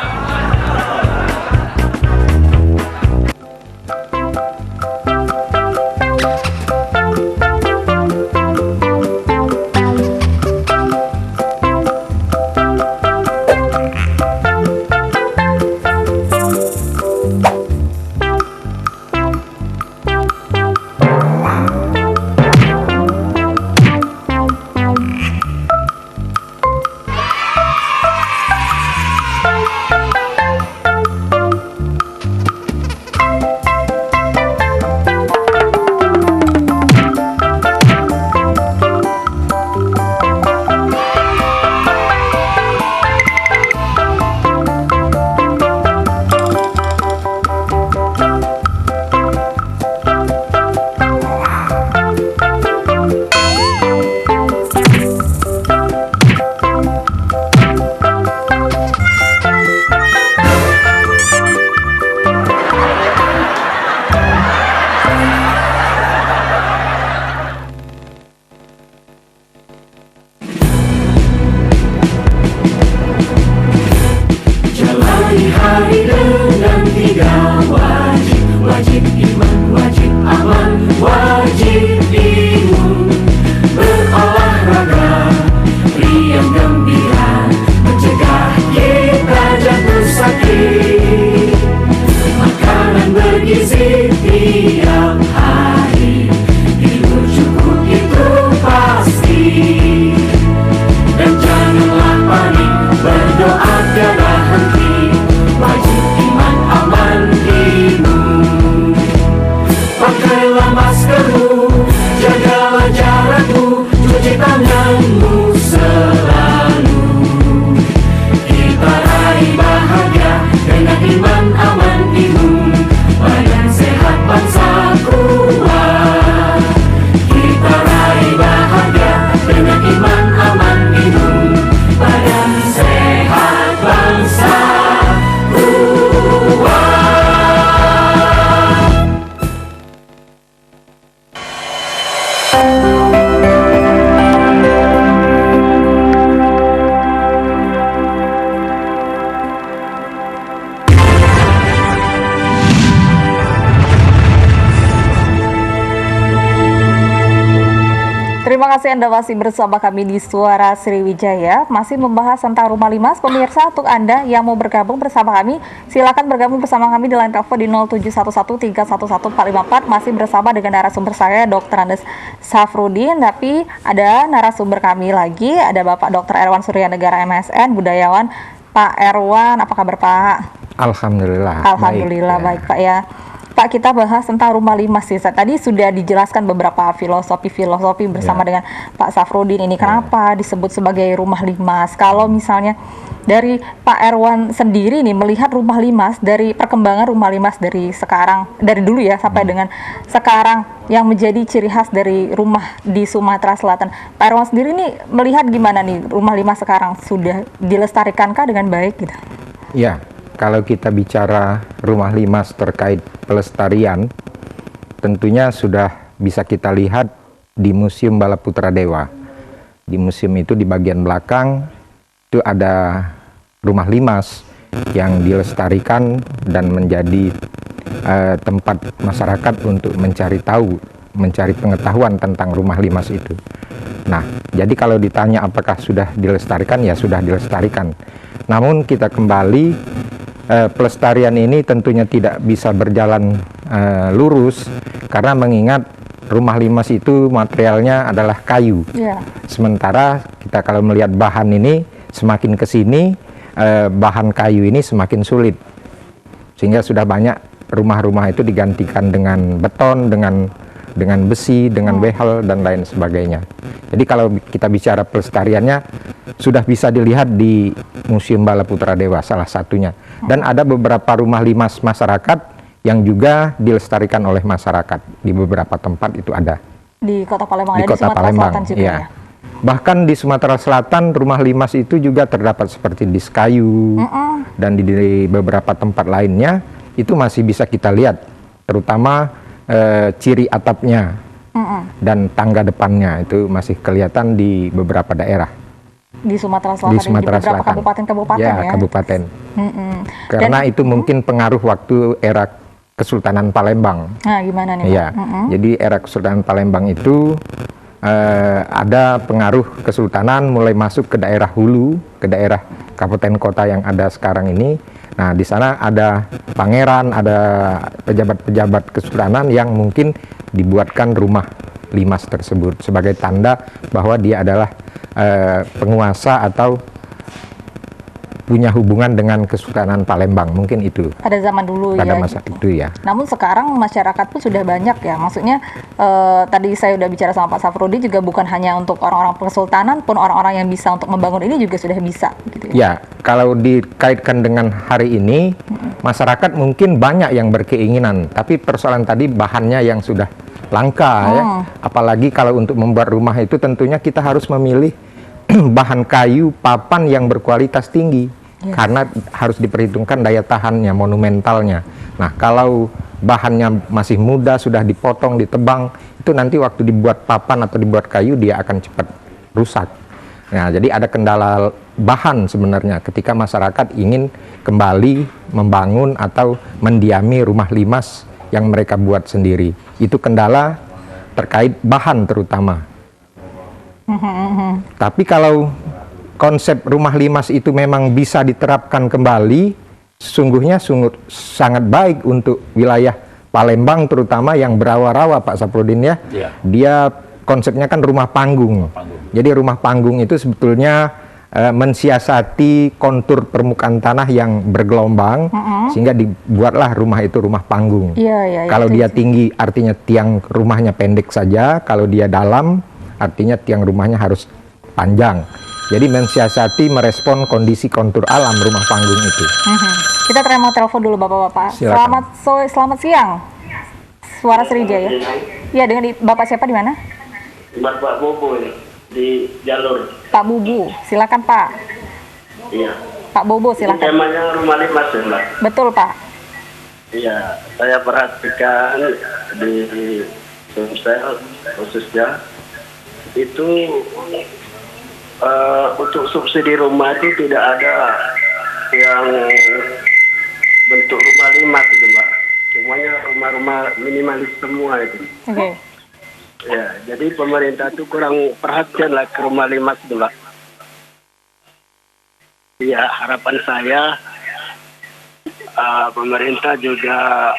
Terima kasih Anda masih bersama kami di Suara Sriwijaya, masih membahas tentang Rumah Limas. Pemirsa, untuk Anda yang mau bergabung bersama kami, silakan bergabung bersama kami di line telepon di 07113114454. Masih bersama dengan narasumber saya, Dr. Andes Safrudin. Tapi ada narasumber kami lagi, ada Bapak Dr. Erwan Suryanegara MSN, budayawan. Pak Erwan, apa kabar Pak?
Alhamdulillah.
Alhamdulillah, baik Pak ya. Pak, kita bahas tentang Rumah Limas sih. Tadi sudah dijelaskan beberapa filosofi bersama dengan Pak Safrudin. Ini kenapa disebut sebagai Rumah Limas? Kalau misalnya dari Pak Erwan sendiri nih melihat Rumah Limas, dari perkembangan Rumah Limas dari sekarang, dari dulu ya sampai dengan sekarang, yang menjadi ciri khas dari rumah di Sumatera Selatan. Pak Erwan sendiri nih melihat gimana nih Rumah Limas sekarang, sudah dilestarikankah dengan baik gitu?
Ya. Kalau kita bicara Rumah Limas terkait pelestarian, tentunya sudah bisa kita lihat di Museum Balaputra Dewa. Di museum itu di bagian belakang itu ada Rumah Limas yang dilestarikan dan menjadi tempat masyarakat untuk mencari tahu, mencari pengetahuan tentang Rumah Limas itu. Nah, jadi kalau ditanya apakah sudah dilestarikan, ya sudah dilestarikan. Namun kita kembali, pelestarian ini tentunya tidak bisa berjalan lurus, karena mengingat Rumah Limas itu materialnya adalah kayu. Sementara kita kalau melihat bahan ini, semakin ke sini bahan kayu ini semakin sulit, sehingga sudah banyak rumah-rumah itu digantikan dengan beton, dengan besi, dengan behel dan lain sebagainya. Jadi kalau kita bicara pelestariannya, sudah bisa dilihat di Museum Balaputra Dewa salah satunya. Dan ada beberapa Rumah Limas masyarakat yang juga dilestarikan oleh masyarakat di beberapa tempat, itu ada.
Di Kota Palembang,
di Kota Palembang, Selatan juga ya. Bahkan di Sumatera Selatan Rumah Limas itu juga terdapat seperti di Kayu dan di beberapa tempat lainnya itu masih bisa kita lihat, terutama ciri atapnya dan tangga depannya itu masih kelihatan di beberapa daerah.
Di Sumatera Selatan,
Di Sumatera
di beberapa
Selatan.
kabupaten-kabupaten
Ya,
ya.
kabupaten.
Mm-mm.
Karena
Dan-
itu mungkin pengaruh waktu era Kesultanan Palembang.
Nah, gimana nih, Pak?
Iya. Jadi era Kesultanan Palembang itu ada pengaruh kesultanan mulai masuk ke daerah hulu, ke daerah kabupaten kota yang ada sekarang ini. Nah, di sana ada pangeran, ada pejabat-pejabat kesultanan yang mungkin dibuatkan rumah limas tersebut sebagai tanda bahwa dia adalah penguasa atau punya hubungan dengan Kesultanan Palembang, mungkin itu
Pada zaman dulu
pada
ya.
masa
gitu.
itu ya.
Namun sekarang masyarakat pun sudah banyak ya. Maksudnya tadi saya udah bicara sama Pak Safrudi juga bukan hanya untuk orang-orang kesultanan pun orang-orang yang bisa untuk membangun ini juga sudah bisa gitu ya.
Ya, kalau dikaitkan dengan hari ini, masyarakat mungkin banyak yang berkeinginan, tapi persoalan tadi bahannya yang sudah langka ya. Apalagi kalau untuk membuat rumah itu tentunya kita harus memilih bahan kayu papan yang berkualitas tinggi. Karena harus diperhitungkan daya tahannya, monumentalnya. Nah, kalau bahannya masih muda, sudah dipotong, ditebang, itu nanti waktu dibuat papan atau dibuat kayu, dia akan cepat rusak. Nah, jadi ada kendala bahan sebenarnya ketika masyarakat ingin kembali membangun atau mendiami rumah limas yang mereka buat sendiri. Itu kendala terkait bahan terutama. Tapi kalau konsep rumah limas itu memang bisa diterapkan kembali, sesungguhnya sangat baik untuk wilayah Palembang terutama yang berawa-rawa, Pak Saprudin ya. Dia konsepnya kan rumah panggung. Jadi rumah panggung itu sebetulnya mensiasati kontur permukaan tanah yang bergelombang sehingga dibuatlah rumah itu rumah panggung. Kalau dia tinggi artinya tiang rumahnya pendek saja, kalau dia dalam artinya tiang rumahnya harus panjang. Jadi mensiasati merespon kondisi kontur alam rumah panggung itu.
Kita terima telepon dulu Bapak-bapak.
Silakan.
Selamat siang. Suara Sriwijaya. Iya, dengan Bapak siapa di mana?
Bapak Bobo ini di jalur.
Pak Bubu, silakan Pak.
Iya.
Pak Bobo silakan.
Temanya rumah limas ya, Mbak.
Betul Pak.
Iya, saya perhatikan di Sumsel khususnya itu untuk subsidi rumah itu tidak ada yang bentuk rumah limas itu, Mbak. Semuanya rumah-rumah minimalis semua itu.
Oke.
Ya, jadi pemerintah itu kurang perhatian lah ke rumah limas itu, Mbak. Ya, harapan saya pemerintah juga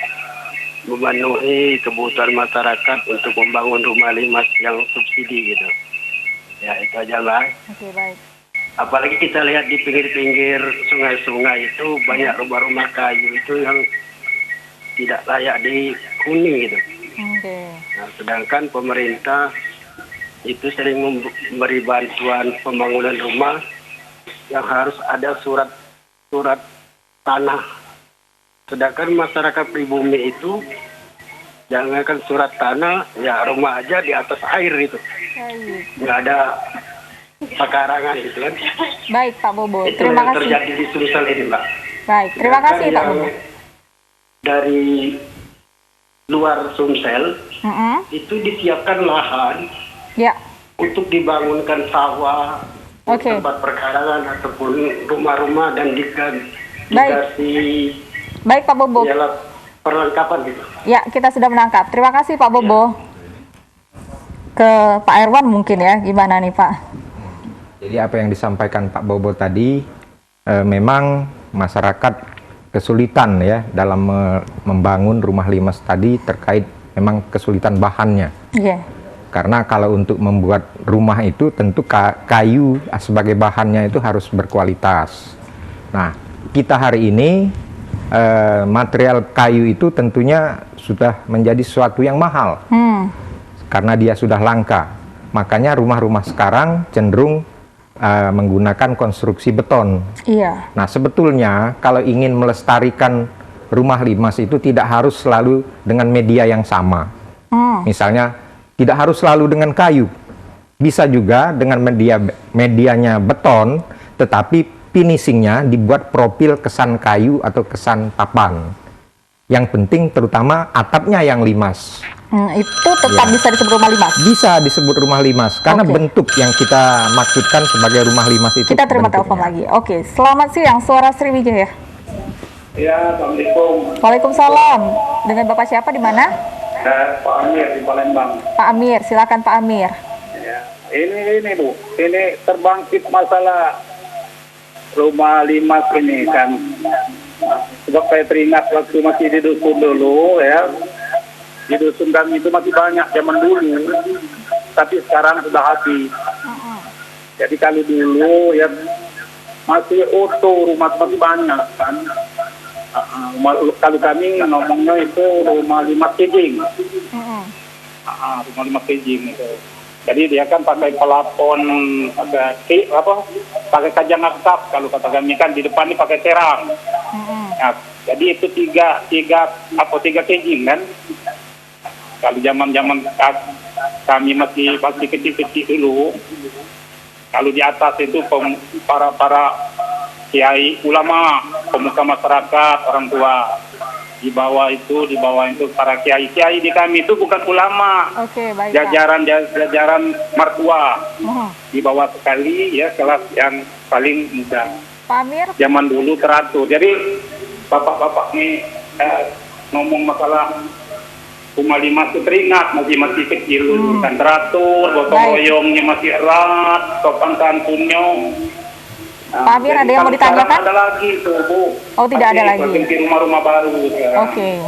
memenuhi kebutuhan masyarakat untuk membangun rumah limas yang subsidi gitu. Ya, itu aja, Mbak.
Oke, baik.
Apalagi kita lihat di pinggir-pinggir sungai-sungai itu banyak rumah-rumah kayu itu yang tidak layak dihuni gitu.
Oke.
Nah, sedangkan pemerintah itu sering memberi bantuan pembangunan rumah yang harus ada surat tanah. Sedangkan masyarakat pribumi itu jangankan surat tanah, ya rumah aja di atas air itu. Nggak ada pekarangan gitu kan.
Baik Pak Bobo,
Itu
terima
yang
kasih.
terjadi di Sumsel ini, Mbak.
Baik, terima kasih Pak Bobo.
Dari luar Sumsel itu disiapkan lahan
Ya.
untuk dibangunkan sawah, tempat perkarangan ataupun rumah-rumah dan dikasih
Baik Pak Bobo.
ialah perlengkapan gitu.
Ya, kita sudah menangkap. Terima kasih Pak Bobo. Ke Pak Erwan mungkin ya, gimana nih Pak?
Jadi apa yang disampaikan Pak Bobo tadi, memang masyarakat kesulitan ya dalam membangun rumah limas tadi terkait memang kesulitan bahannya.
Iya.
Karena kalau untuk membuat rumah itu tentu kayu sebagai bahannya itu harus berkualitas. Nah, kita hari ini material kayu itu tentunya sudah menjadi sesuatu yang mahal. Karena dia sudah langka. Makanya rumah-rumah sekarang cenderung menggunakan konstruksi beton.
Iya.
Nah, sebetulnya kalau ingin melestarikan rumah limas itu tidak harus selalu dengan media yang sama. Misalnya, tidak harus selalu dengan kayu. Bisa juga dengan medianya beton, tetapi finishingnya dibuat profil kesan kayu atau kesan papan. Yang penting terutama atapnya yang limas.
Itu tetap
Ya.
bisa disebut rumah limas.
Bisa disebut rumah limas karena
Oke.
bentuk yang kita maksudkan sebagai rumah limas itu.
Kita terima
bentuknya.
telepon lagi. Oke, selamat siang, Suara Sriwijaya.
Ya, Assalamualaikum.
Waalaikumsalam. Dengan Bapak siapa di mana?
Pak Amir di Palembang.
Pak Amir, silakan Pak Amir.
Ya. Ini Bu, ini terbangkit masalah rumah limas ini kan. Sebab saya teringat waktu masih di dusun dulu ya. Di dusun kami itu masih banyak zaman dulu, tapi sekarang sudah habis. Jadi kalau dulu ya masih utuh rumah masih banyak kan. Kalau kami ngomongnya itu rumah limas kejing. Rumah limas kejing itu. Jadi dia kan pakai pelapon, pakai kajang atap. Kalau kata kami kan di depan ini pakai terang. Nah, jadi itu tiga kejing kan. Kalau zaman kami masih kecil-kecil dulu, kalau di atas itu para kiai ulama, pemuka masyarakat, orang tua. Di bawah itu para kiai di kami itu bukan ulama.
Oke, baik. Pak.
Jajaran mertua. Di bawah sekali ya kelas yang paling muda.
Pak Amir.
Zaman dulu teratur. Jadi bapak-bapak ini ngomong masalah rumah limas itu teringat masih kecil kan teratur, gotong royongnya masih erat, sopan santunnya.
Pak Amir, ada yang mau ditanyakan?
Ada lagi tuh Bu.
Oh, tidak ada lagi.
Di rumah-rumah baru sekarang.
Oke.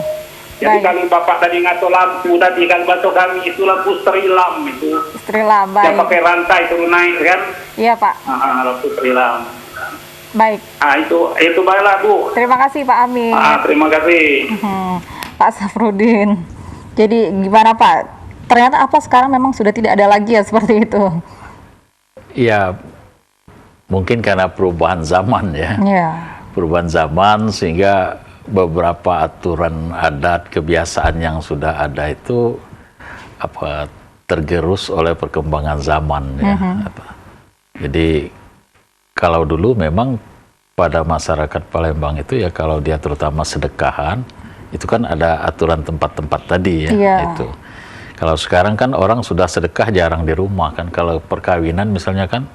Jadi
Baik.
kalau bapak tadi ngatur lampu tadi kan batu kami itu lampu strilam itu.
Strilam,
Yang
baik.
pakai rantai turun naik kan?
Iya, Pak.
Lampu strilam.
Baik.
Itu baiklah Bu.
Terima kasih Pak Amir.
Terima kasih.
Pak Safrudin. Jadi gimana Pak? Ternyata apa sekarang memang sudah tidak ada lagi ya seperti itu?
Ya, mungkin karena perubahan zaman ya.
Iya.
Perubahan zaman sehingga beberapa aturan adat, kebiasaan yang sudah ada itu tergerus oleh perkembangan zaman ya. Jadi kalau dulu memang pada masyarakat Palembang itu ya kalau dia terutama sedekahan itu kan ada aturan tempat-tempat tadi ya.
Iya.
Itu. Kalau sekarang kan orang sudah sedekah jarang di rumah kan. Kalau perkawinan misalnya kan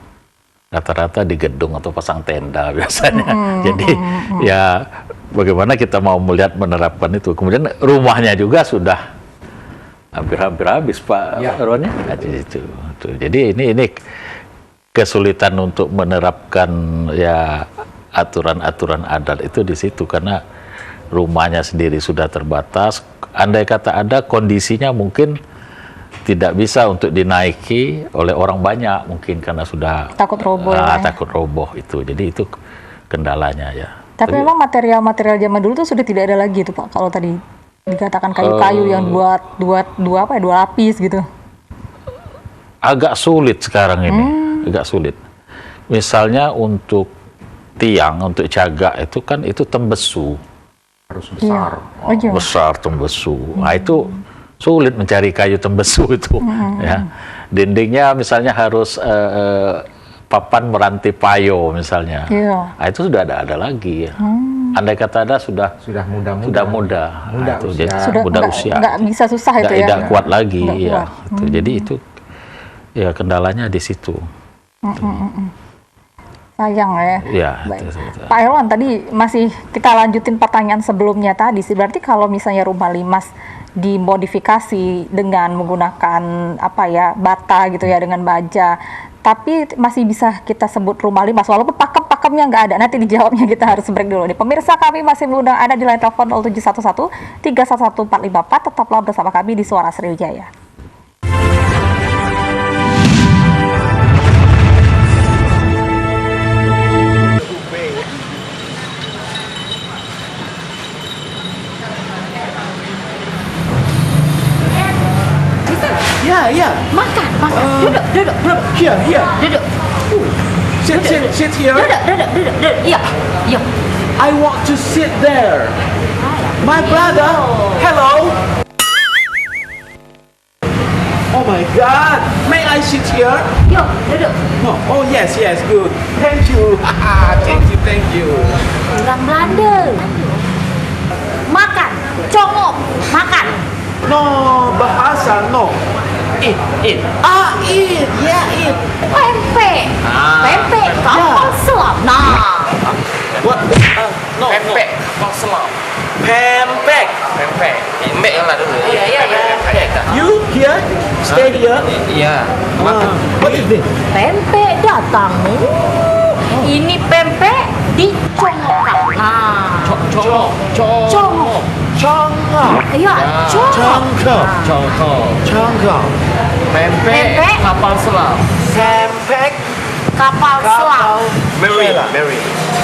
rata-rata di gedung atau pasang tenda biasanya. Jadi ya bagaimana kita mau melihat menerapkan itu. Kemudian rumahnya juga sudah hampir habis Pak Roni. Jadi ini kesulitan untuk menerapkan ya aturan-aturan adat itu di situ karena rumahnya sendiri sudah terbatas. Andai kata ada kondisinya mungkin tidak bisa untuk dinaiki oleh orang banyak mungkin karena sudah
Takut roboh.
takut roboh itu. Jadi itu kendalanya ya.
Tapi memang material-material zaman dulu tuh sudah tidak ada lagi tuh Pak. Kalau tadi dikatakan kayu-kayu yang dua lapis gitu.
Agak sulit sekarang ini, agak sulit. Misalnya untuk tiang, untuk cagak itu kan itu tembesu.
Harus besar.
Besar tembesu. Nah itu sulit mencari kayu tembesu itu. Ya. Dindingnya misalnya harus papan meranti payo misalnya. Nah, itu sudah ada lagi. Ya. Andai kata ada sudah mudah. Itu jadi mudah usia.
Nggak bisa susah itu ya.
Tidak kuat lagi ya.
Kuat.
Jadi itu ya kendalanya di situ.
Sayang ya.
Ya.
Baik. Pak Irwan, tadi masih kita lanjutin pertanyaan sebelumnya tadi. Berarti kalau misalnya rumah limas dimodifikasi dengan menggunakan bata gitu ya, dengan baja, tapi masih bisa kita sebut rumah limas walaupun pakemnya nggak ada. Nanti dijawabnya kita harus break dulu nih. Pemirsa, kami masih mengundang Anda di line telepon 0711 311454. Tetaplah bersama kami di Suara Sriwijaya.
Yeah.
Makan. Duduk.
Here.
Duduk.
Sit here.
Duduk. Iya.
I want to sit there. My brother. Hello. Oh my God. May I sit here?
Yuk, duduk.
Oh yes. Good. Thank you. Thank you.
Orang Belanda. Makan. Congok. Makan.
No, bahasa no. Eat. Ah, eat. Yeah, eat.
Pempek. Pempek kapal selam. Nah.
What? No.
Pempek kapal selam.
Pempek.
Pempek yang lah dulu.
Iya.
You here? Stay here.
Iya.
What is this?
Pempek datang. Ini pempek dicongkak. Nah.
Congkak.
Iya, congkak.
Congkak.
Pempek kapal selam.
Pempek.
Kapal selam.
Marine.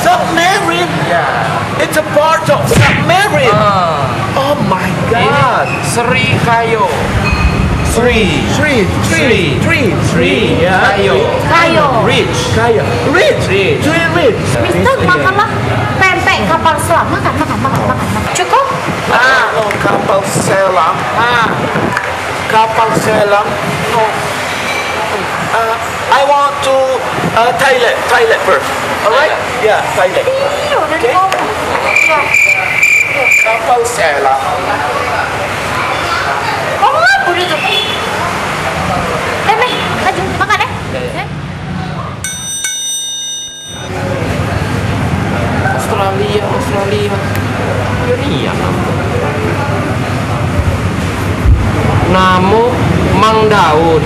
Submarine.
Yeah.
It's a part of submarine. Oh my God.
Sri Kayo.
Three. Yeah.
Kayo.
Rich.
Mister, makanlah pempek kapal selam. Makan. Cukup?
No, kapal selam. Kapal selam. No. I want to toilet first. Alright? Yeah, toilet.
Iya, udah
Okay.
ngomong. Ya.
Kapal selam.
Ngomong apa itu? Meh, lanjut makan ya.
Australia. Dunia. Namo Mang Daud.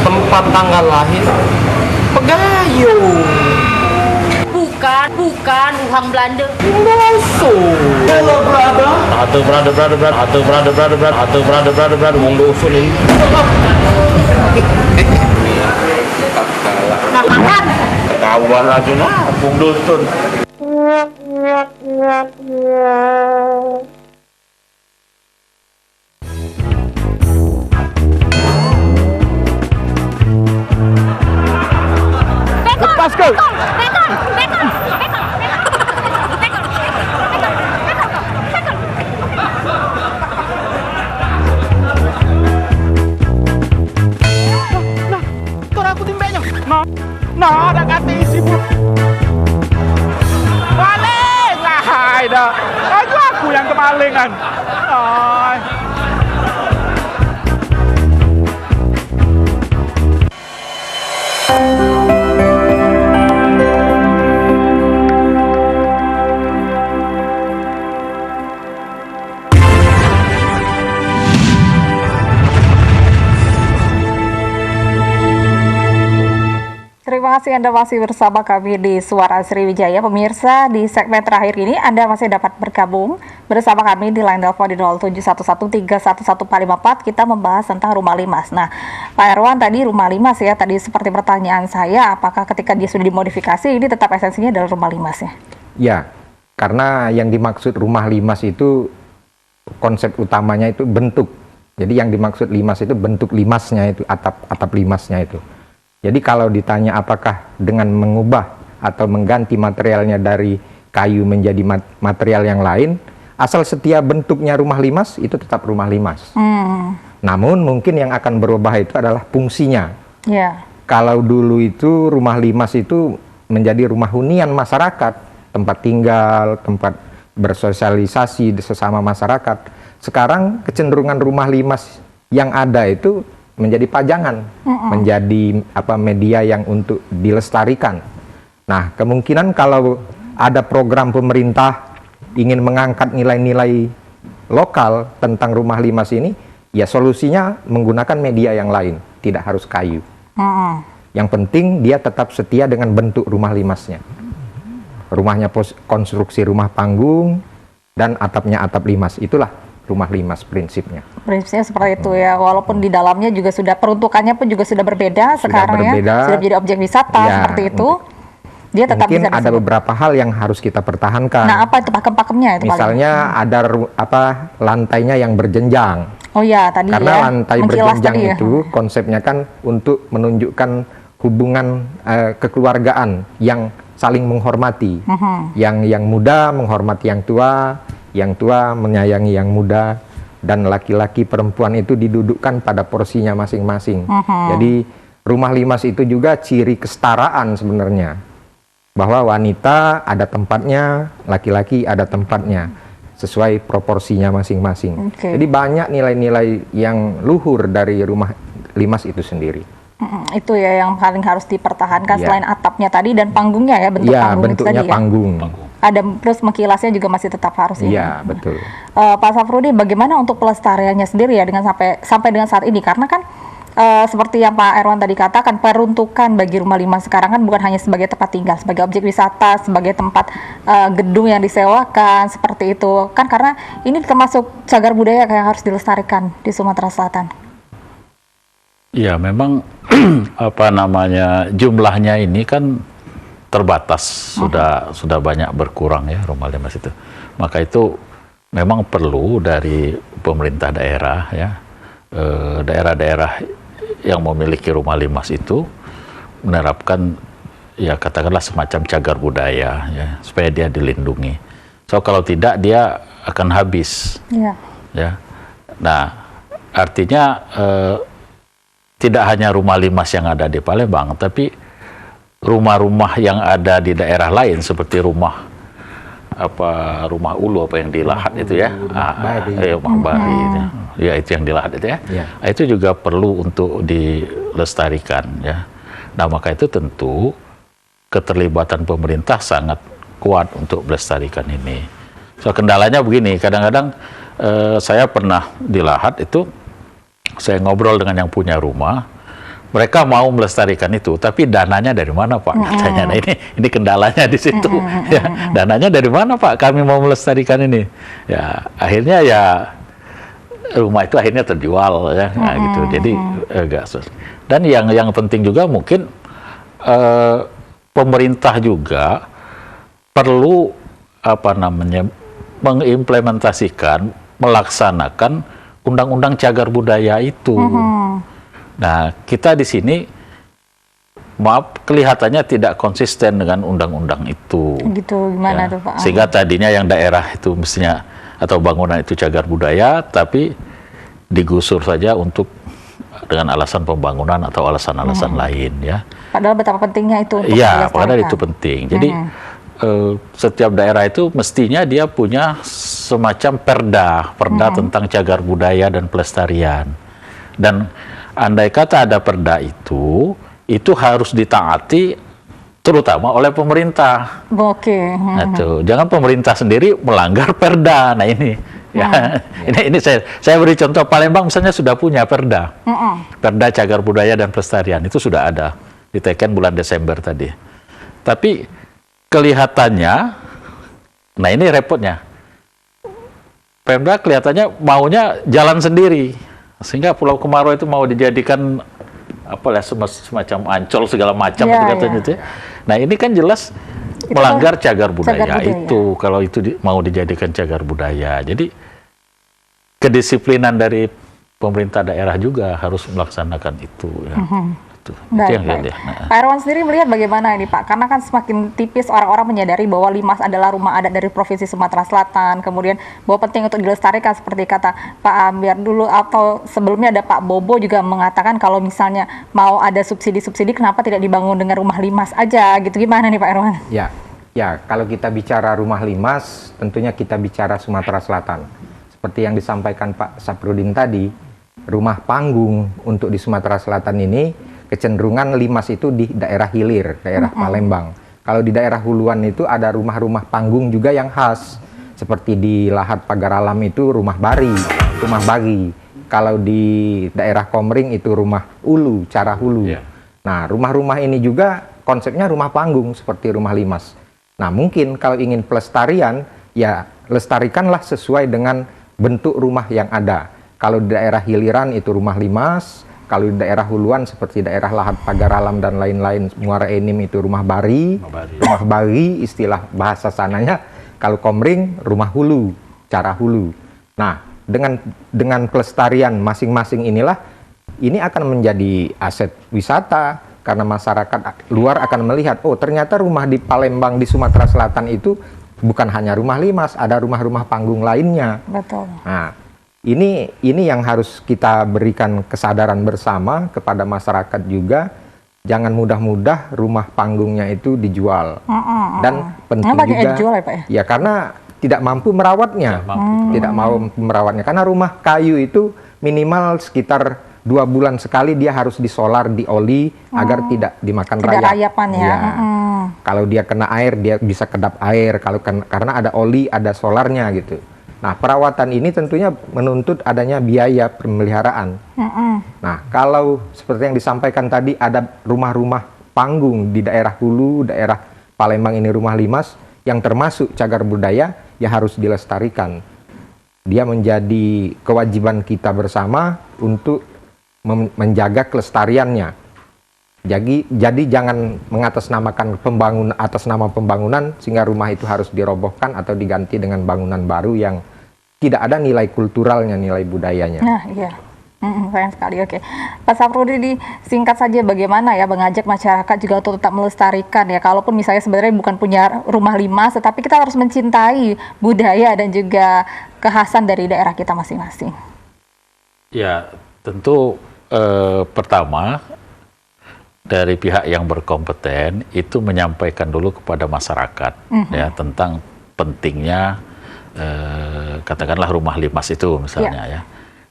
Tempat tanggal lahir Pegayung.
Bukan uang Belanda.
Hello, brother.
Brother, wong dosun ini.
Nah, makan.
Ketahuan aja nah, Bung Dusun.
Bekon.
Aku timbeknya. Nah, ada kata isi bu. Maling lah, dah. Aku yang kemalingan. Ay.
Terima kasih Anda masih bersama kami di Suara Sriwijaya. Pemirsa, di segmen terakhir ini Anda masih dapat bergabung bersama kami di line telepon di 071131144. Kita membahas tentang rumah limas. Nah, Pak Erwan, tadi rumah limas ya, tadi seperti pertanyaan saya, apakah ketika dia sudah dimodifikasi ini tetap esensinya adalah rumah limas ya?
Ya, karena yang dimaksud rumah limas itu konsep utamanya itu bentuk. Jadi yang dimaksud limas itu bentuk limasnya itu, atap limasnya itu. Jadi kalau ditanya apakah dengan mengubah atau mengganti materialnya dari kayu menjadi material yang lain, asal setiap bentuknya rumah limas itu tetap rumah limas. Namun mungkin yang akan berubah itu adalah fungsinya. Kalau dulu itu rumah limas itu menjadi rumah hunian masyarakat, tempat tinggal, tempat bersosialisasi sesama masyarakat. Sekarang kecenderungan rumah limas yang ada itu menjadi pajangan, menjadi media yang untuk dilestarikan. Nah, kemungkinan kalau ada program pemerintah ingin mengangkat nilai-nilai lokal tentang rumah limas ini, ya solusinya menggunakan media yang lain, tidak harus kayu. Yang penting dia tetap setia dengan bentuk rumah limasnya. Rumahnya konstruksi rumah panggung dan atapnya atap limas, itulah rumah limas prinsipnya.
Prinsipnya seperti itu ya, walaupun di dalamnya juga sudah peruntukannya pun juga sudah berbeda sekarang
berbeda,
ya, sudah menjadi objek wisata seperti itu. Dia tetap
mungkin
bisa
ada beberapa hal yang harus kita pertahankan.
Nah, apa itu pakem-pakemnya itu?
Misalnya ada lantainya yang berjenjang.
Oh ya, tadi
karena
ya.
lantai berjenjang itu konsepnya kan untuk menunjukkan hubungan kekeluargaan yang saling menghormati. Yang muda menghormati yang tua menyayangi yang muda, dan laki-laki perempuan itu didudukkan pada porsinya masing-masing. Jadi rumah limas itu juga ciri kesetaraan sebenarnya, bahwa wanita ada tempatnya, laki-laki ada tempatnya. sesuai proporsinya masing-masing.
Oke.
Jadi banyak nilai-nilai yang luhur dari rumah limas itu sendiri.
Itu ya yang paling harus dipertahankan
Ya.
selain atapnya tadi dan panggungnya ya, bentuk
Iya,
panggung itu
bentuknya
tadi ya.
panggung.
Ada terus mengkilasnya juga masih tetap harus ini.
Iya, betul.
Pak Safrudi, bagaimana untuk pelestariannya sendiri ya dengan sampai dengan saat ini? Karena kan seperti yang Pak Erwan tadi katakan, peruntukan bagi rumah limas sekarang kan bukan hanya sebagai tempat tinggal, sebagai objek wisata, sebagai tempat gedung yang disewakan, seperti itu. Kan karena ini termasuk cagar budaya yang harus dilestarikan di Sumatera Selatan.
Ya, memang jumlahnya ini kan terbatas, sudah banyak berkurang ya rumah limas itu. Maka itu memang perlu dari pemerintah daerah ya, daerah-daerah yang memiliki rumah limas itu menerapkan ya katakanlah semacam cagar budaya ya, supaya dia dilindungi. So kalau tidak dia akan habis. Ya. Nah, artinya tidak hanya rumah limas yang ada di Palembang, tapi rumah-rumah yang ada di daerah lain seperti rumah ulu yang di Lahat itu ya, rumah Bari, ya itu yang di Lahat itu ya. Itu juga perlu untuk dilestarikan ya. Nah maka itu tentu keterlibatan pemerintah sangat kuat untuk melestarikan ini. So kendalanya begini, kadang-kadang saya pernah di Lahat itu. Saya ngobrol dengan yang punya rumah, mereka mau melestarikan itu, tapi dananya dari mana Pak? Katanya, nah ini kendalanya di situ. Ya, dananya dari mana Pak? Kami mau melestarikan ini. Ya, akhirnya ya rumah itu akhirnya terjual ya, nah, gitu. Jadi agak susah. Dan yang penting juga mungkin pemerintah juga perlu mengimplementasikan, melaksanakan undang-undang cagar budaya itu. Nah, kita di sini kelihatannya tidak konsisten dengan undang-undang itu.
Gitu, gimana tuh Pak?
Sehingga tadinya yang daerah itu mestinya atau bangunan itu cagar budaya, tapi digusur saja untuk dengan alasan pembangunan atau alasan-alasan lain ya.
Padahal betapa pentingnya itu untuk
Iya, padahal itu penting. Jadi setiap daerah itu mestinya dia punya semacam perda tentang cagar budaya dan pelestarian. Dan andai kata ada perda itu harus ditaati terutama oleh pemerintah.
Oke.
Nah, jangan pemerintah sendiri melanggar perda. Nah ini ya, ini saya beri contoh, Palembang misalnya sudah punya perda. Perda cagar budaya dan pelestarian itu sudah ada, diteken bulan Desember tadi. Tapi kelihatannya, nah ini repotnya, Pemda kelihatannya maunya jalan sendiri, sehingga Pulau Kemarau itu mau dijadikan semacam Ancol segala macam katanya itu. Nah ini kan jelas itu melanggar cagar budaya itu, kalau itu mau dijadikan cagar budaya. Jadi kedisiplinan dari pemerintah daerah juga harus melaksanakan itu ya.
Baik. Pak Erwan sendiri melihat bagaimana ini Pak? Karena kan semakin tipis orang-orang menyadari bahwa limas adalah rumah adat dari Provinsi Sumatera Selatan, kemudian bahwa penting untuk dilestarikan seperti kata Pak Amir dulu, atau sebelumnya ada Pak Bobo juga mengatakan kalau misalnya mau ada subsidi-subsidi kenapa tidak dibangun dengan rumah limas aja gitu. Gimana nih Pak Erwan?
Ya, kalau kita bicara rumah limas tentunya kita bicara Sumatera Selatan. Seperti yang disampaikan Pak Safrudin tadi, rumah panggung untuk di Sumatera Selatan ini kecenderungan limas itu di daerah hilir, daerah Palembang. Kalau di daerah huluan itu ada rumah-rumah panggung juga yang khas. Seperti di Lahat Pagar Alam itu rumah bari, rumah bagi. Kalau di daerah Komering itu rumah ulu, cara hulu. Nah, rumah-rumah ini juga konsepnya rumah panggung seperti rumah limas. Nah, mungkin kalau ingin pelestarian, ya lestarikanlah sesuai dengan bentuk rumah yang ada. Kalau di daerah hiliran itu rumah limas, kalau di daerah huluan seperti daerah Lahat Pagar Alam dan lain-lain, Muara Enim itu rumah bari, rumah bari istilah bahasa sananya. Kalau Komering rumah hulu, cara hulu. Nah, dengan pelestarian masing-masing inilah, ini akan menjadi aset wisata karena masyarakat luar akan melihat, oh ternyata rumah di Palembang di Sumatera Selatan itu bukan hanya rumah limas, ada rumah-rumah panggung lainnya.
Betul.
Nah, ini yang harus kita berikan kesadaran bersama kepada masyarakat juga, jangan mudah-mudah rumah panggungnya itu dijual. Dan penting juga
dijual ya Pak ya?
Ya karena tidak mampu merawatnya. Tidak mau merawatnya. Karena rumah kayu itu minimal sekitar 2 bulan sekali dia harus disolar, dioli agar tidak dimakan
Tidak
rayap.
rayapan ya.
Iya. Kalau dia kena air, dia bisa kedap air. Karena ada oli, ada solarnya gitu. Nah, perawatan ini tentunya menuntut adanya biaya pemeliharaan. Nah, kalau seperti yang disampaikan tadi, ada rumah-rumah panggung di daerah hulu, daerah Palembang ini rumah limas, yang termasuk cagar budaya, ya harus dilestarikan. Dia menjadi kewajiban kita bersama untuk menjaga kelestariannya. Jadi jangan mengatasnamakan atas nama pembangunan sehingga rumah itu harus dirobohkan atau diganti dengan bangunan baru yang tidak ada nilai kulturalnya, nilai budayanya.
Nah, iya. Sayang sekali, oke. Pak Safrudin, singkat saja bagaimana ya mengajak masyarakat juga untuk tetap melestarikan ya, kalaupun misalnya sebenarnya bukan punya rumah limas, tetapi kita harus mencintai budaya dan juga kekhasan dari daerah kita masing-masing.
Ya, tentu pertama dari pihak yang berkompeten itu menyampaikan dulu kepada masyarakat ya tentang pentingnya katakanlah rumah limas itu misalnya ya.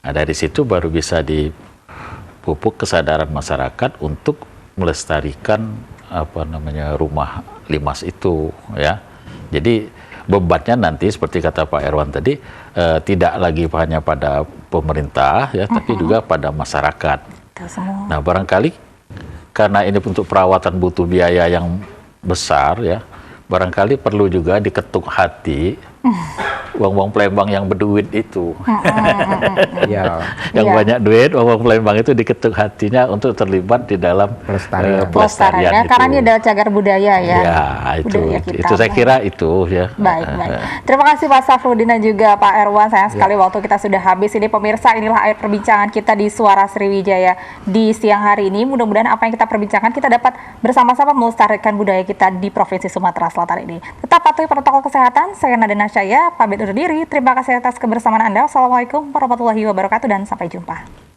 Nah, dari situ baru bisa dipupuk kesadaran masyarakat untuk melestarikan rumah limas itu ya. Jadi bebannya nanti seperti kata Pak Erwan tadi tidak lagi hanya pada pemerintah ya, tapi juga pada masyarakat. Nah, barangkali karena ini untuk perawatan butuh biaya yang besar ya, barangkali perlu juga diketuk hati uang-uang Palembang yang berduit itu. Yang banyak duit, uang-uang Palembang itu diketuk hatinya untuk terlibat di dalam pelestarian itu.
Karena ini adalah cagar budaya ya.
Ya, itu saya kira itu ya.
Baik. Terima kasih Pak Safrudin dan juga Pak Erwan. Sayang sekali waktu kita sudah habis. Ini pemirsa, inilah akhir perbincangan kita di Suara Sriwijaya di siang hari ini. Mudah-mudahan apa yang kita perbincangkan kita dapat bersama-sama melestarikan budaya kita di Provinsi Sumatera Selatan ini. Tetap patuhi protokol kesehatan. Saya Nada Nasyaya, pamit undur diri. Terima kasih atas kebersamaan Anda. Wassalamualaikum warahmatullahi wabarakatuh dan sampai jumpa.